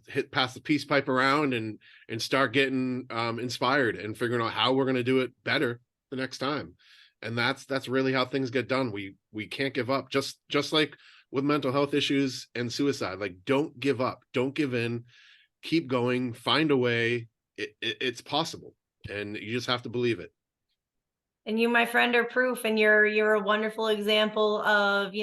hit pass the peace pipe around and start getting inspired and figuring out how we're gonna do it better the next time. And that's really how things get done. We can't give up. Just like with mental health issues and suicide. Like, don't give up, don't give in, keep going, find a way. It's possible. And you just have to believe it. And you, my friend, are proof, and you're a wonderful example of,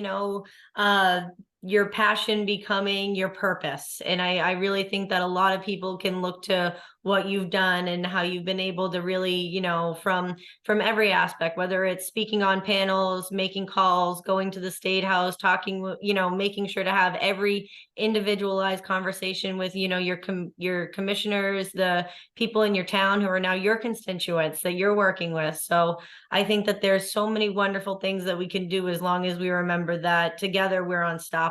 your passion becoming your purpose. And I really think that a lot of people can look to what you've done and how you've been able to really, from every aspect, whether it's speaking on panels, making calls, going to the state house, talking, making sure to have every individualized conversation with, your commissioners, the people in your town who are now your constituents that you're working with. So I think that there's so many wonderful things that we can do as long as we remember that together we're unstoppable.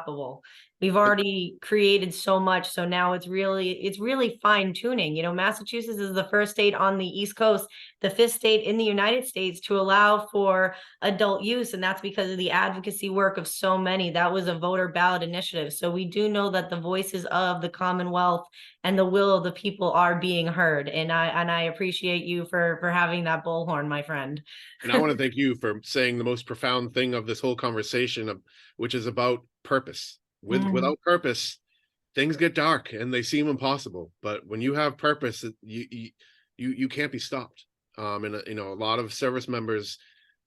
We've already created so much, so now it's really fine tuning. Massachusetts is the first state on the East Coast, the fifth state in the United States to allow for adult use, and that's because of the advocacy work of so many. That was a voter ballot initiative. So we do know that the voices of the Commonwealth and the will of the people are being heard, and I appreciate you for having that bullhorn, my friend. And I want to thank you for saying the most profound thing of this whole conversation, which is about purpose. Without purpose, things get dark and they seem impossible. But when you have purpose, you can't be stopped. And a lot of service members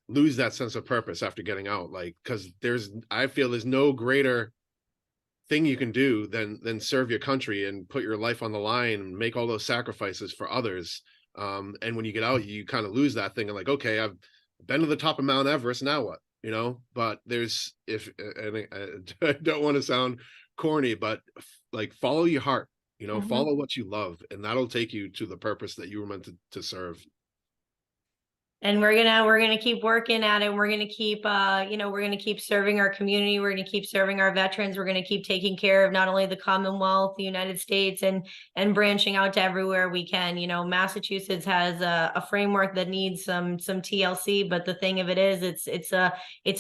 lose that sense of purpose after getting out, like, because I feel there's no greater thing you can do than serve your country and put your life on the line and make all those sacrifices for others. And when you get out, you kind of lose that thing and like, okay, I've been to the top of Mount Everest, now what? But there's and I don't want to sound corny, but like, follow your heart, follow what you love, and that'll take you to the purpose that you were meant to serve. And we're gonna keep working at it. We're gonna keep we're gonna keep serving our community. We're gonna keep serving our veterans. We're gonna keep taking care of not only the Commonwealth, the United States, and branching out to everywhere we can. Massachusetts has a framework that needs some TLC, but the thing of it is, it's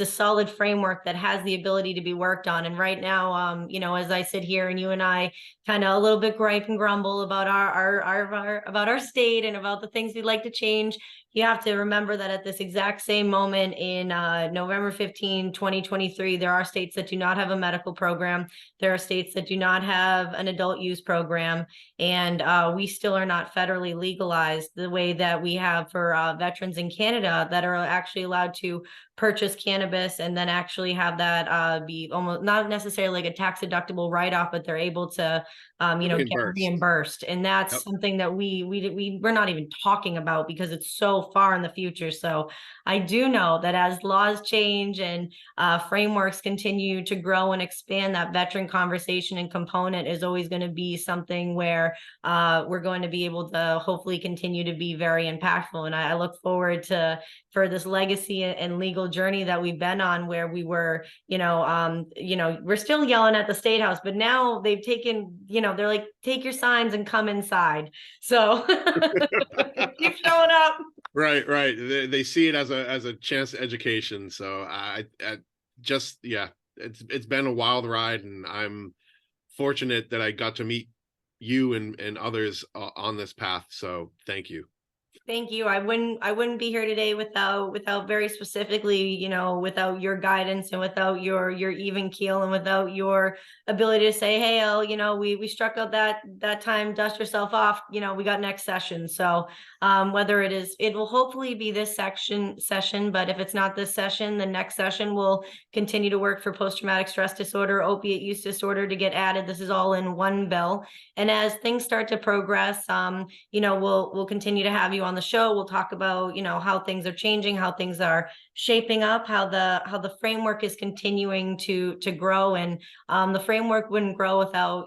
a solid framework that has the ability to be worked on. And right now, as I sit here and you and I kind of a little bit gripe and grumble about our state and about the things we'd like to change, you have to remember that at this exact same moment in November 15, 2023, there are states that do not have a medical program. There are states that do not have an adult use program. And we still are not federally legalized the way that we have for veterans in Canada that are actually allowed to purchase cannabis and then actually have that be almost not necessarily like a tax deductible write-off, but they're able to get reimbursed. And that's something that we're not even talking about because it's so far in the future. So I do know that as laws change and frameworks continue to grow and expand, that veteran conversation and component is always going to be something where we're going to be able to hopefully continue to be very impactful. And I look forward for this legacy and legal journey that we've been on, where we were, we're still yelling at the state house, but now they've taken, they're like, take your signs and come inside. So keep showing up. Right. They see it as a chance to education. So I just, yeah, it's been a wild ride, and I'm fortunate that I got to meet you and others on this path. So thank you. Thank you. I wouldn't be here today without very specifically, without your guidance and without your even keel and without your ability to say, hey, El, we struck out that time, dust yourself off, we got next session. So whether it will hopefully be this session, but if it's not this session, the next session will continue to work for post-traumatic stress disorder, opiate use disorder to get added. This is all in one bill. And as things start to progress, we'll continue to have you you on the show. We'll talk about, how things are changing, how things are shaping up, how the framework is continuing to grow. And the framework wouldn't grow without,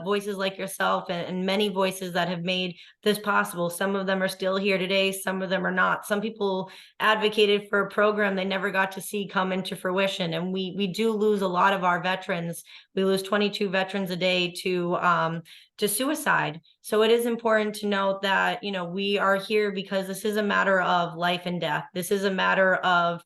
voices like yourself and many voices that have made this possible. Some of them are still here today. Some of them are not. Some people advocated for a program they never got to see come into fruition. And we do lose a lot of our veterans. We lose 22 veterans a day to suicide. So it is important to note that, we are here because this is a matter of life and death. This is a matter of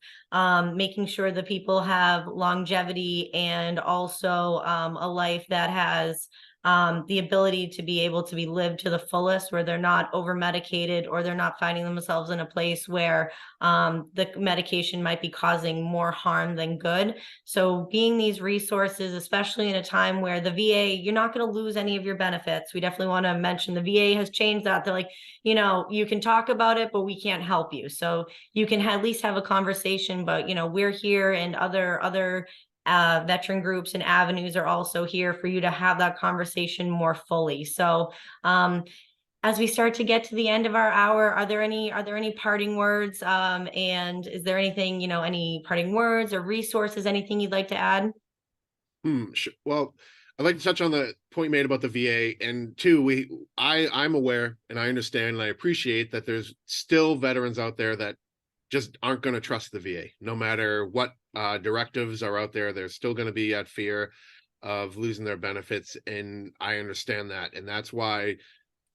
making sure that people have longevity and also a life that has the ability to be able to be lived to the fullest, where they're not over medicated or they're not finding themselves in a place where the medication might be causing more harm than good. So being these resources, especially in a time where the VA, you're not going to lose any of your benefits. We definitely want to mention the VA has changed that. They're like, you can talk about it, but we can't help you. So you can at least have a conversation, but we're here, and other veteran groups and avenues are also here for you to have that conversation more fully. So as we start to get to the end of our hour, are there any parting words? And is there anything, any parting words or resources, anything you'd like to add? Sure. Well, I'd like to touch on the point made about the VA, and two, I'm aware and I understand and I appreciate that there's still veterans out there that just aren't going to trust the VA, no matter what directives are out there. They're still going to be at fear of losing their benefits, and I understand that, and that's why,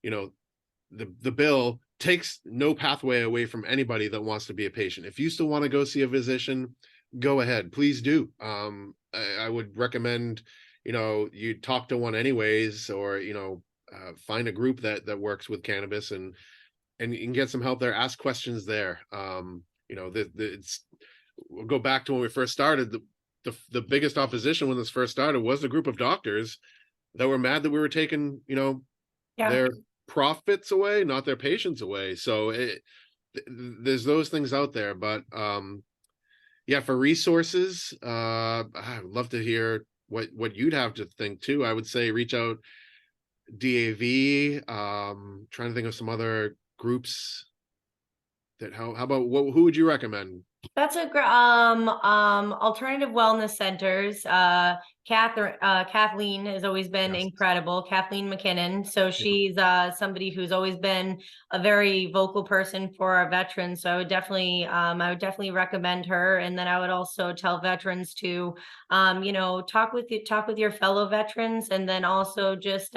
the bill takes no pathway away from anybody that wants to be a patient. If you still want to go see a physician, go ahead, please do. I would recommend, you talk to one anyways, or find a group that works with cannabis, and you can get some help there. Ask questions there. We'll go back to when we first started. The biggest opposition when this first started was a group of doctors that were mad that we were taking, Yeah. their profits away, not their patients away. So there's those things out there. But yeah, for resources, I'd love to hear what you'd have to think too. I would say reach out DAV. Trying to think of some other groups that how about who would you recommend? That's a great alternative wellness centers. Kathleen has always been Yes. incredible. Kathleen McKinnon. So she's somebody who's always been a very vocal person for our veterans. So I would definitely recommend her. And then I would also tell veterans to talk with your fellow veterans. And then also just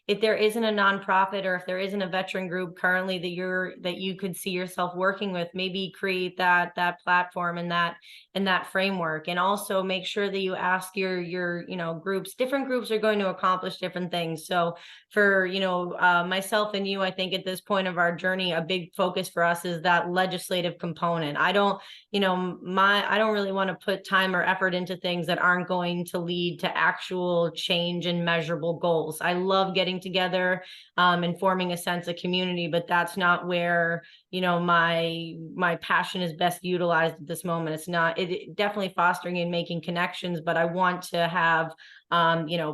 if there isn't a nonprofit or if there isn't a veteran group currently that you could see yourself working with, maybe create that platform and that framework. And also make sure that you ask your groups. Different groups are going to accomplish different things. So for myself and you, I think at this point of our journey, a big focus for us is that legislative component. I don't really want to put time or effort into things that aren't going to lead to actual change and measurable goals. I love getting together and forming a sense of community, but that's not where my passion is best utilized at this moment. It's not, it definitely fostering and making connections, but I want to have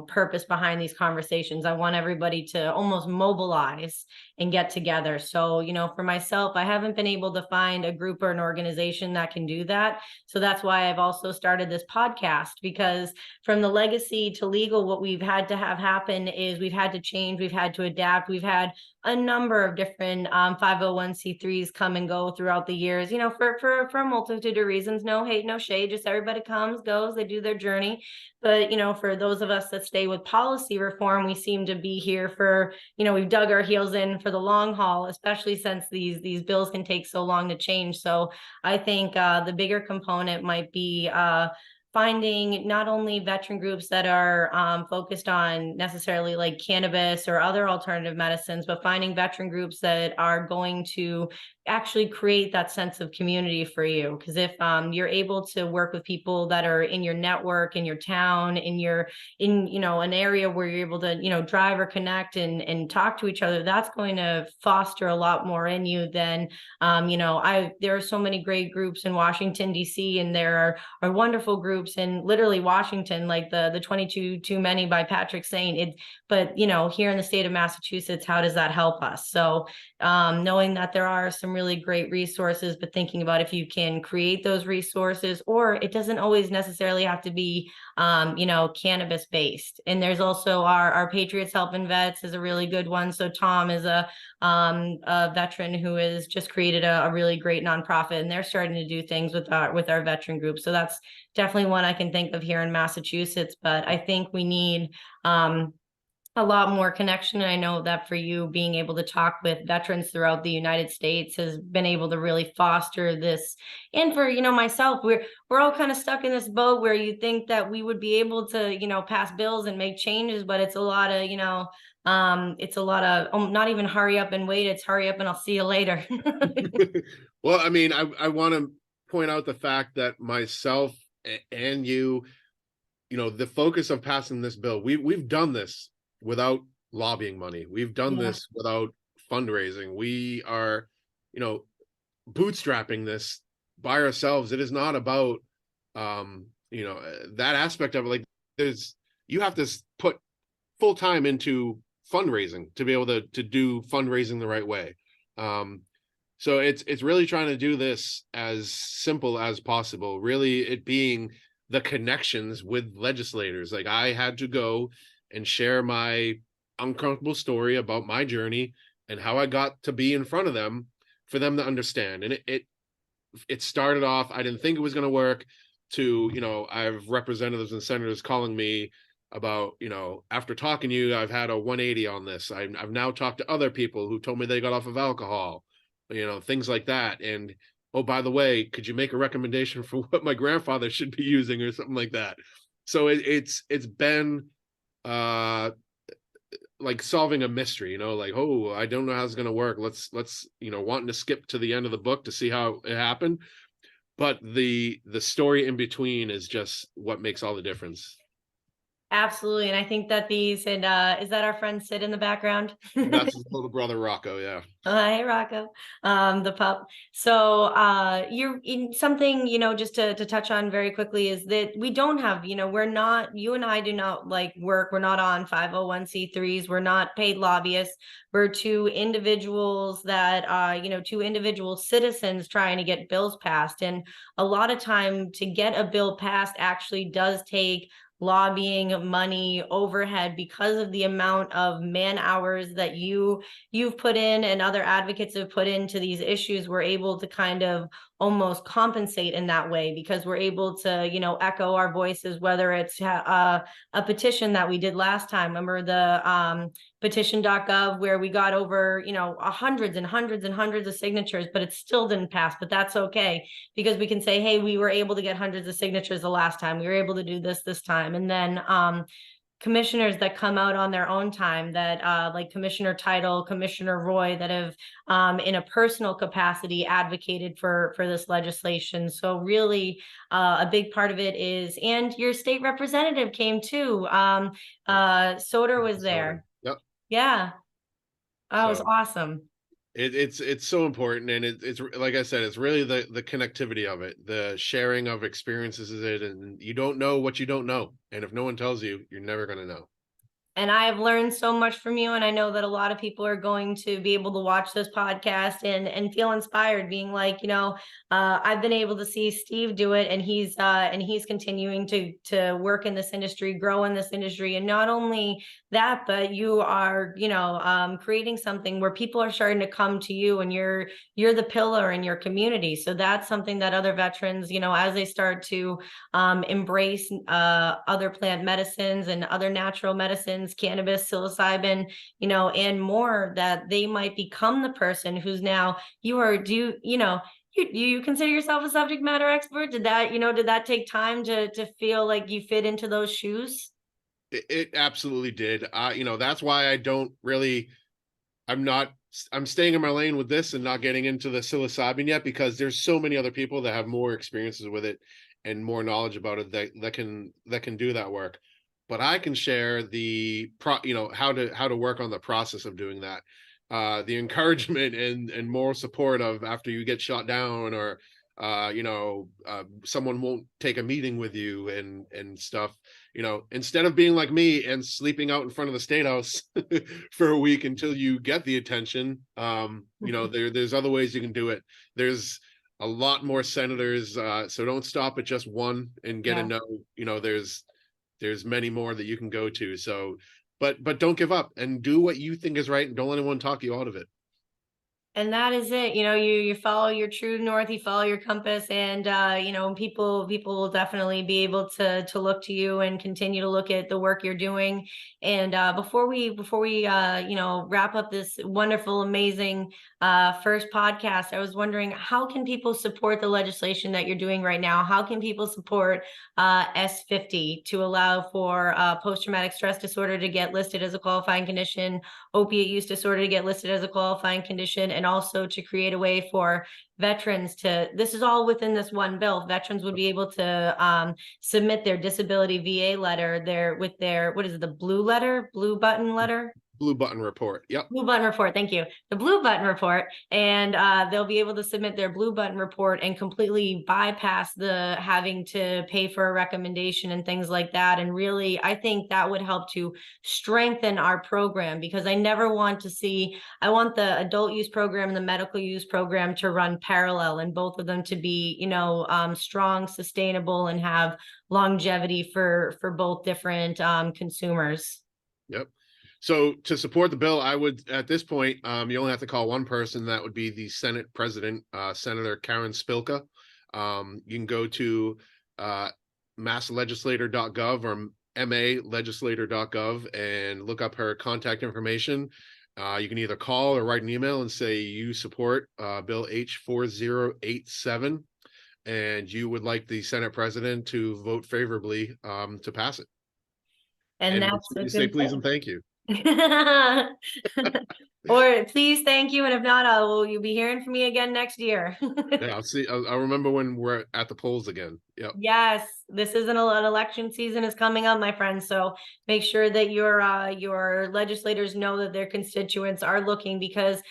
purpose behind these conversations. I want everybody to almost mobilize and get together. So, for myself, I haven't been able to find a group or an organization that can do that. So that's why I've also started this podcast, because from the legacy to legal, what we've had to have happen is we've had to change, we've had to adapt, we've had a number of different 501c3s come and go throughout the years, for a multitude of reasons. No hate, no shade, just everybody comes, goes, they do their journey. But, for those of us that stay with policy reform, we seem to be here for, we've dug our heels in for the long haul, especially since these bills can take so long to change. So I think the bigger component might be finding not only veteran groups that are focused on necessarily like cannabis or other alternative medicines, but finding veteran groups that are going to actually create that sense of community for you. Because if you're able to work with people that are in your network, in your town, in an area where you're able to drive or connect and talk to each other, that's going to foster a lot more in you than there are so many great groups in Washington, DC, and there are wonderful groups groups in literally Washington, like the 22 Too Many by Patrick Saint. But here in the state of Massachusetts, how does that help us? So knowing that there are some really great resources, but thinking about if you can create those resources, or it doesn't always necessarily have to be cannabis based. And there's also our Patriots Helping Vets is a really good one. So Tom is a veteran who has just created a really great nonprofit, and they're starting to do things with our veteran group. So that's definitely one I can think of here in Massachusetts. But I think we need a lot more connection. And I know that for you, being able to talk with veterans throughout the United States has been able to really foster this. And for, myself, we're all kind of stuck in this boat where you think that we would be able to, pass bills and make changes, but it's a lot of, it's a lot of not even hurry up and wait. It's hurry up and I'll see you later. Well, I mean, I want to point out the fact that myself and you, the focus of passing this bill, we've done this without lobbying money. We've done this without fundraising. We are, bootstrapping this by ourselves. It is not about, that aspect of it. Like you have to put full time into fundraising to be able to do fundraising the right way. So it's really trying to do this as simple as possible. Really, it being the connections with legislators. Like I had to go and share my uncomfortable story about my journey and how I got to be in front of them for them to understand. And it started off, I didn't think it was going to work, to, I have representatives and senators calling me about, after talking to you, I've had a 180 on this. I've now talked to other people who told me they got off of alcohol, things like that. And, oh, by the way, could you make a recommendation for what my grandfather should be using or something like that? So it's been like solving a mystery, like, oh, I don't know how it's going to work. Let's wanting to skip to the end of the book to see how it happened. But the story in between is just what makes all the difference. Absolutely. And I think that is that our friend Sid in the background? That's his little brother, Rocco. Yeah. Oh, hey, Rocco, the pup. So you're in something, just to touch on very quickly is that we don't have, you and I do not like work. We're not on 501c3s. We're not paid lobbyists. We're two individuals that, two individual citizens trying to get bills passed. And a lot of time to get a bill passed actually does take lobbying, money, overhead, because of the amount of man hours that you've put in and other advocates have put into these issues. We're able to kind of almost compensate in that way because we're able to, echo our voices, whether it's a petition that we did last time. Remember the petition.gov where we got over, hundreds and hundreds and hundreds of signatures, but it still didn't pass. But that's okay because we can say, hey, we were able to get hundreds of signatures the last time. We were able to do this time. And then commissioners that come out on their own time that like Commissioner Title, Commissioner Roy, that have in a personal capacity advocated for this legislation. So really a big part of it is, and your state representative came too. Soder was there. Yep. Yeah. That was awesome. It's so important, and it's like I said, it's really the connectivity of it, the sharing of experiences is it, and you don't know what you don't know, and if no one tells you, you're never going to know. And I have learned so much from you. And I know that a lot of people are going to be able to watch this podcast and feel inspired, being like, I've been able to see Steve do it, and he's continuing to work in this industry, grow in this industry. And not only that, but you are, creating something where people are starting to come to you, and you're the pillar in your community. So that's something that other veterans, as they start to embrace other plant medicines and other natural medicines, cannabis, psilocybin, and more, that they might become the person who's now do you consider yourself a subject matter expert? Did that take time to feel like you fit into those shoes? It absolutely did. That's why I'm staying in my lane with this and not getting into the psilocybin yet, because there's so many other people that have more experiences with it and more knowledge about it that can do that work. But I can share how to work on the process of doing that. The encouragement and moral support of after you get shot down or someone won't take a meeting with you and stuff. Instead of being like me and sleeping out in front of the state house for a week until you get the attention, there's other ways you can do it. There's a lot more senators, so don't stop at just one and get to Yeah. know. There's many more that you can go to. So, but don't give up and do what you think is right, and don't let anyone talk you out of it. And that is it. You follow your true north, you follow your compass, and people will definitely be able to look to you and continue to look at the work you're doing. And before we wrap up this wonderful, amazing first podcast, I was wondering, how can people support the legislation that you're doing right now? How can people support S50 to allow for post-traumatic stress disorder to get listed as a qualifying condition, opiate use disorder to get listed as a qualifying condition, and also to create a way for veterans to, this is all within this one bill, veterans would be able to submit their disability VA letter with their, what is it, the blue button letter? Blue button report. Yep. Blue button report, thank you. The blue button report, and they'll be able to submit their blue button report and completely bypass the having to pay for a recommendation and things like that. And really, I think that would help to strengthen our program, because I never want to see, I want the adult use program and the medical use program to run parallel, and both of them to be, strong, sustainable, and have longevity for both different consumers. Yep. So to support the bill, I would, at this point, you only have to call one person. That would be the Senate President, Senator Karen Spilka. You can go to masslegislator.gov or malegislator.gov and look up her contact information. You can either call or write an email and say you support Bill H4087 and you would like the Senate President to vote favorably to pass it. And And that's a you say good please thing. and thank you. Or please, thank you, and if not, you'll be hearing from me again next year. Yeah, I'll see. I'll remember when we're at the polls again. Yep. Yes, this isn't an election season is coming up, my friends. So make sure that your legislators know that their constituents are looking, because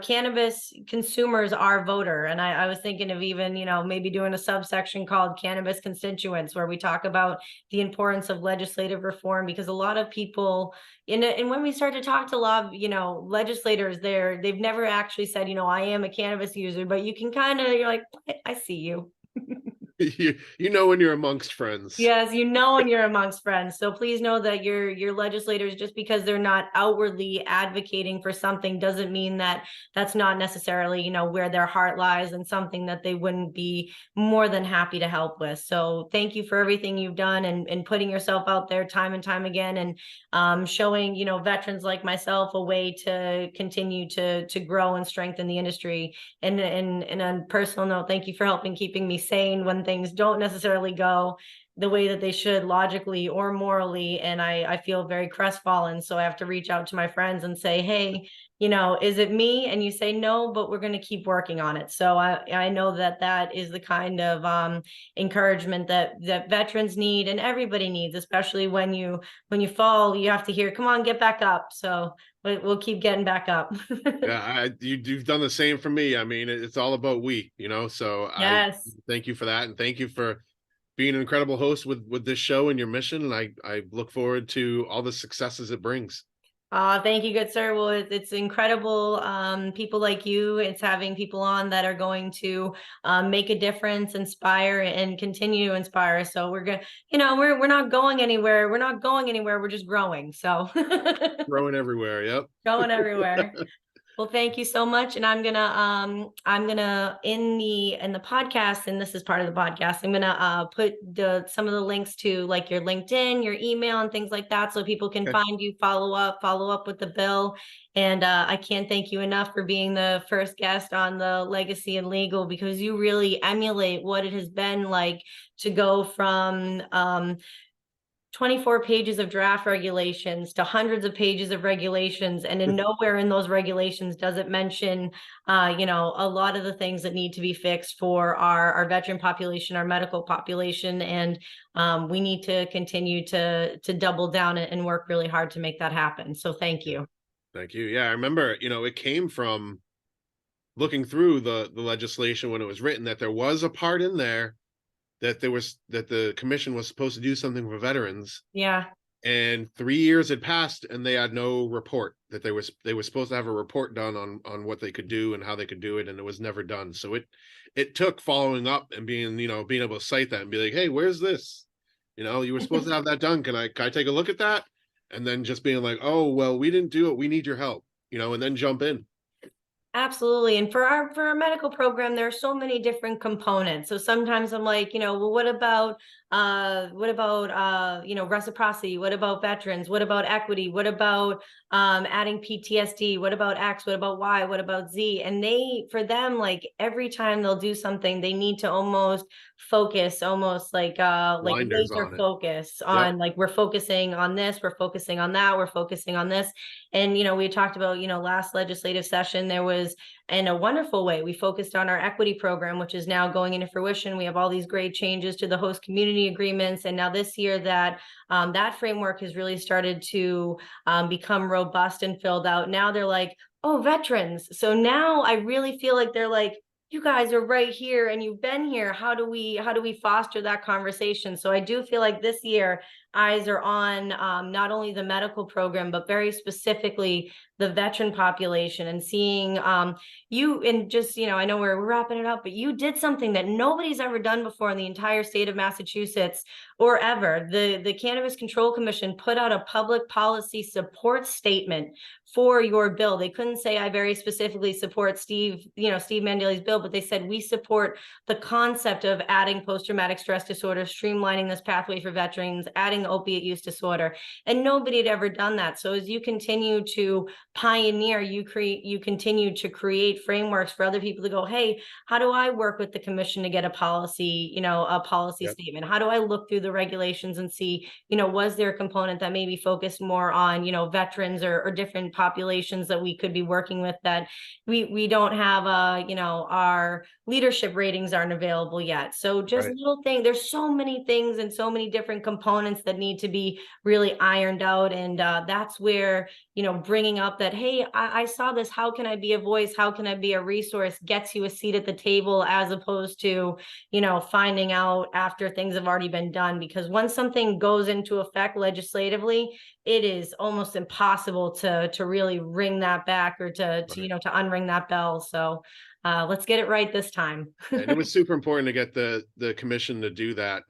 cannabis consumers are voter. And I was thinking of even maybe doing a subsection called cannabis constituents, where we talk about the importance of legislative reform, because a lot of people and when we start to talk to a lot of legislators, they've never actually said I am a cannabis user, but you can you're like, I see you. You know when you're amongst friends. Yes, when you're amongst friends. So please know that your legislators, just because they're not outwardly advocating for something, doesn't mean that that's not necessarily, where their heart lies, and something that they wouldn't be more than happy to help with. So thank you for everything you've done, and putting yourself out there time and time again, and showing, veterans like myself a way to continue to grow and strengthen the industry. And on a personal note, thank you for helping keeping me sane when things don't necessarily go the way that they should, logically or morally. And I feel very crestfallen. So I have to reach out to my friends and say, hey, is it me? And you say no, but we're going to keep working on it. So I know that is the kind of encouragement that veterans need, and everybody needs, especially when you fall, you have to hear, come on, get back up. So we'll keep getting back up. Yeah, you've done the same for me. I mean, it's all about so I Yes. thank you for that, and thank you for being an incredible host with this show and your mission. And I look forward to all the successes it brings. Thank you, good sir. Well, it's incredible. People like you, it's having people on that are going to make a difference, inspire, and continue to inspire. So we're gonna, we're not going anywhere. We're not going anywhere. We're just growing. So Growing everywhere. Yep. going everywhere. Well, thank you so much. And I'm gonna in the podcast, and this is part of the podcast, I'm gonna put some of the links to like your LinkedIn, your email, and things like that, so people can Okay. find you, follow up with the bill. And I can't thank you enough for being the first guest on the Legacy and Legal, because you really emulate what it has been like to go from 24 pages of draft regulations to hundreds of pages of regulations, and in nowhere in those regulations does it mention a lot of the things that need to be fixed for our veteran population, our medical population. And we need to continue to double down and work really hard to make that happen. So thank you. Thank you. Yeah, I remember, it came from looking through the legislation when it was written, that there was a part in there that the commission was supposed to do something for veterans, Yeah. and 3 years had passed and they had no report. That they were supposed to have a report done on what they could do and how they could do it, and it was never done. So it took following up and being, being able to cite that and be like, hey, where's this? You were supposed to have that done. Can I take a look at that? And then just being like, oh well, we didn't do it, we need your help, and then jump in. Absolutely. And for our medical program, there are so many different components. So sometimes I'm like, well, what about reciprocity? What about veterans? What about equity? What about adding PTSD? What about X? What about Y? What about Z? And for them, like every time they'll do something, they need to almost focus, almost like Blinders laser on it. focus Yep. on, like, we're focusing on this, we're focusing on that, we're focusing on this. And, we talked about, last legislative session, there was, in a wonderful way, we focused on our equity program, which is now going into fruition. We have all these great changes to the host community agreements. And now this year that framework has really started to become robust and filled out. Now they're like, oh, veterans. So now I really feel like they're like, you guys are right here and you've been here. How do we foster that conversation? So I do feel like this year eyes are on not only the medical program, but very specifically the veteran population, and seeing you, and just, I know we're wrapping it up, but you did something that nobody's ever done before in the entire state of Massachusetts, or ever. The Cannabis Control Commission put out a public policy support statement for your bill. They couldn't say, I very specifically support Steve Mandile's bill, but they said, we support the concept of adding post-traumatic stress disorder, streamlining this pathway for veterans, adding opiate use disorder. And nobody had ever done that. So as you continue to pioneer, you continue to create frameworks for other people to go, hey, how do I work with the commission to get a policy, Yep. statement? How do I look through the regulations and see, was there a component that maybe focused more on, veterans or different populations that we could be working with, that we don't have our leadership ratings aren't available yet. So just Right. little things, there's so many things and so many different components that need to be really ironed out. And that's where, bringing up that, hey, I saw this, how can I be a voice? How can I be a resource? Gets you a seat at the table, as opposed to, finding out after things have already been done. Because once something goes into effect legislatively, it is almost impossible to really ring that back, or Right. to unring that bell. So let's get it right this time. And it was super important to get the commission to do that.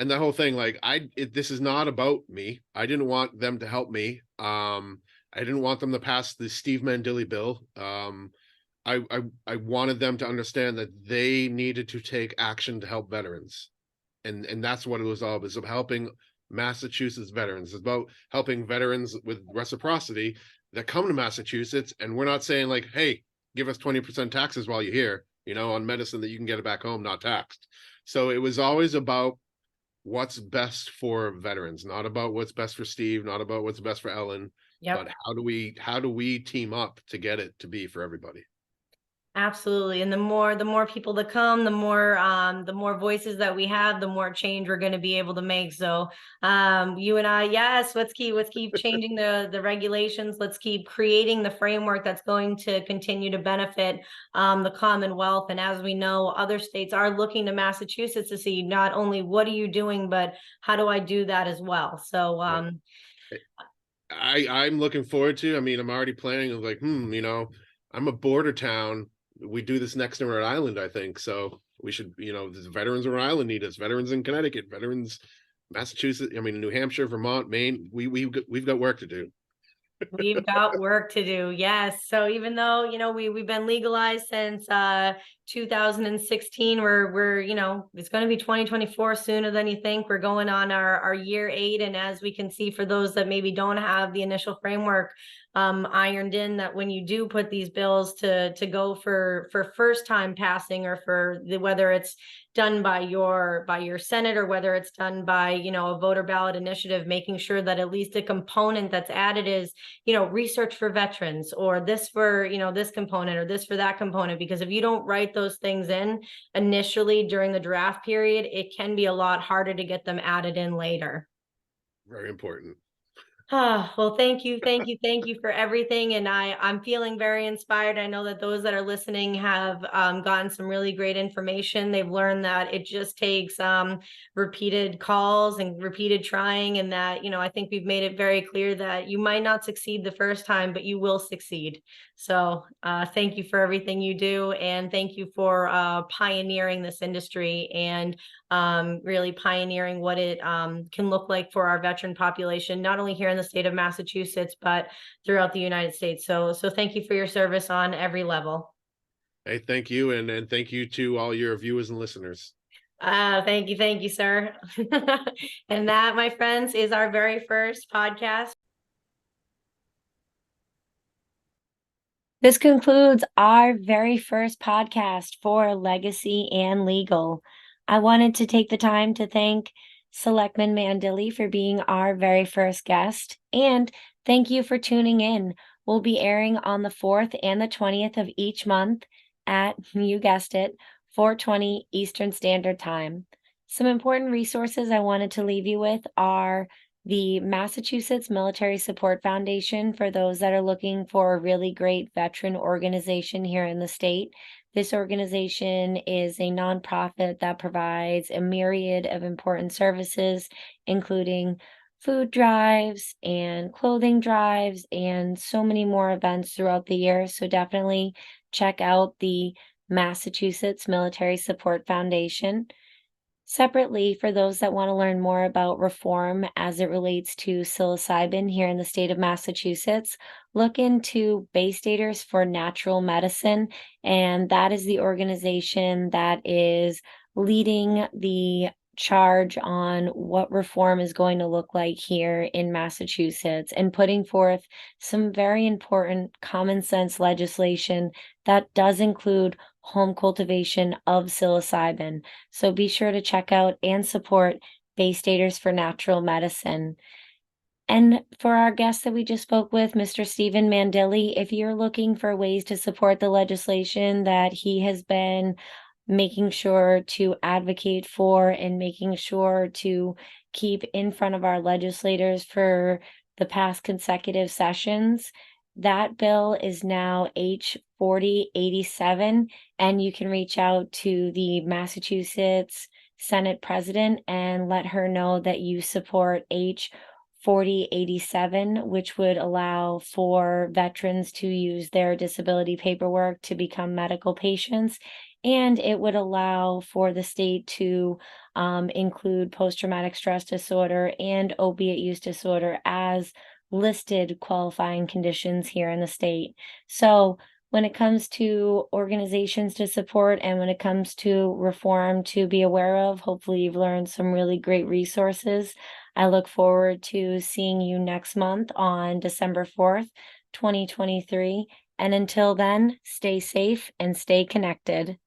And the whole thing, like, this is not about me. I didn't want them to help me. I didn't want them to pass the Steve Mandile bill. I wanted them to understand that they needed to take action to help veterans, and that's what it was all about. It's about helping Massachusetts veterans. It's about helping veterans with reciprocity that come to Massachusetts, and we're not saying like, hey, give us 20% taxes while you're here, on medicine that you can get it back home not taxed. So it was always about what's best for veterans, not about what's best for Steve, not about what's best for Ellen, Yep. but how do we team up to get it to be for everybody. Absolutely. And the more people that come, the more voices that we have, the more change we're going to be able to make. So you and I, yes, let's keep changing the regulations. Let's keep creating the framework that's going to continue to benefit the Commonwealth. And as we know, other states are looking to Massachusetts to see not only what are you doing, but how do I do that as well. So Right. I'm looking forward to. I mean, I'm already planning of like, I'm a border town. We do this next to Rhode Island, I think. So we should, there's veterans in Rhode Island need us, veterans in Connecticut, veterans, Massachusetts, I mean, New Hampshire, Vermont, Maine. We've got work to do. We've got work to do. Yes. So even though, we've been legalized since 2016, we're it's going to be 2024 sooner than you think. We're going on our year 8. And as we can see, for those that maybe don't have the initial framework ironed in, that when you do put these bills to go for first time passing, or for whether it's done by your Senate, or whether it's done by, a voter ballot initiative, making sure that at least a component that's added is, research for veterans, or this for, this component, or this for that component. Because if you don't write those things in initially during the draft period, it can be a lot harder to get them added in later. Very important. Well, thank you, thank you, thank you for everything. And I'm feeling very inspired. I know that those that are listening have gotten some really great information. They've learned that it just takes repeated calls and repeated trying, and that, I think we've made it very clear that you might not succeed the first time, but you will succeed. So thank you for everything you do, and thank you for pioneering this industry and really pioneering what it can look like for our veteran population, not only here in the state of Massachusetts, but throughout the United States. So thank you for your service on every level. Hey, thank you, and thank you to all your viewers and listeners. Thank you, sir. And that, my friends, is our very first podcast. This concludes our very first podcast for Legacy and Legal. I wanted to take the time to thank Selectman Mandile for being our very first guest, and thank you for tuning in. We'll be airing on the 4th and the 20th of each month at, you guessed it, 4:20 Eastern Standard Time. Some important resources I wanted to leave you with are the Massachusetts Military Support Foundation for those that are looking for a really great veteran organization here in the state. This organization is a nonprofit that provides a myriad of important services, including food drives and clothing drives and so many more events throughout the year. So definitely check out the Massachusetts Military Support Foundation. Separately, for those that want to learn more about reform as it relates to psilocybin here in the state of Massachusetts, look into Bay Staters for Natural Medicine, and that is the organization that is leading the charge on what reform is going to look like here in Massachusetts and putting forth some very important common sense legislation that does include home cultivation of psilocybin. So be sure to check out and support Bay Staters for Natural Medicine. And for our guest that we just spoke with, Mr. Stephen Mandile, if you're looking for ways to support the legislation that he has been making sure to advocate for and making sure to keep in front of our legislators for the past consecutive sessions, that bill is now H 4087, and you can reach out to the Massachusetts Senate President and let her know that you support H 4087, which would allow for veterans to use their disability paperwork to become medical patients. And it would allow for the state to include post-traumatic stress disorder and opiate use disorder as listed qualifying conditions here in the state. So when it comes to organizations to support and when it comes to reform to be aware of, hopefully you've learned some really great resources. I look forward to seeing you next month on December 4th, 2023. And until then, stay safe and stay connected.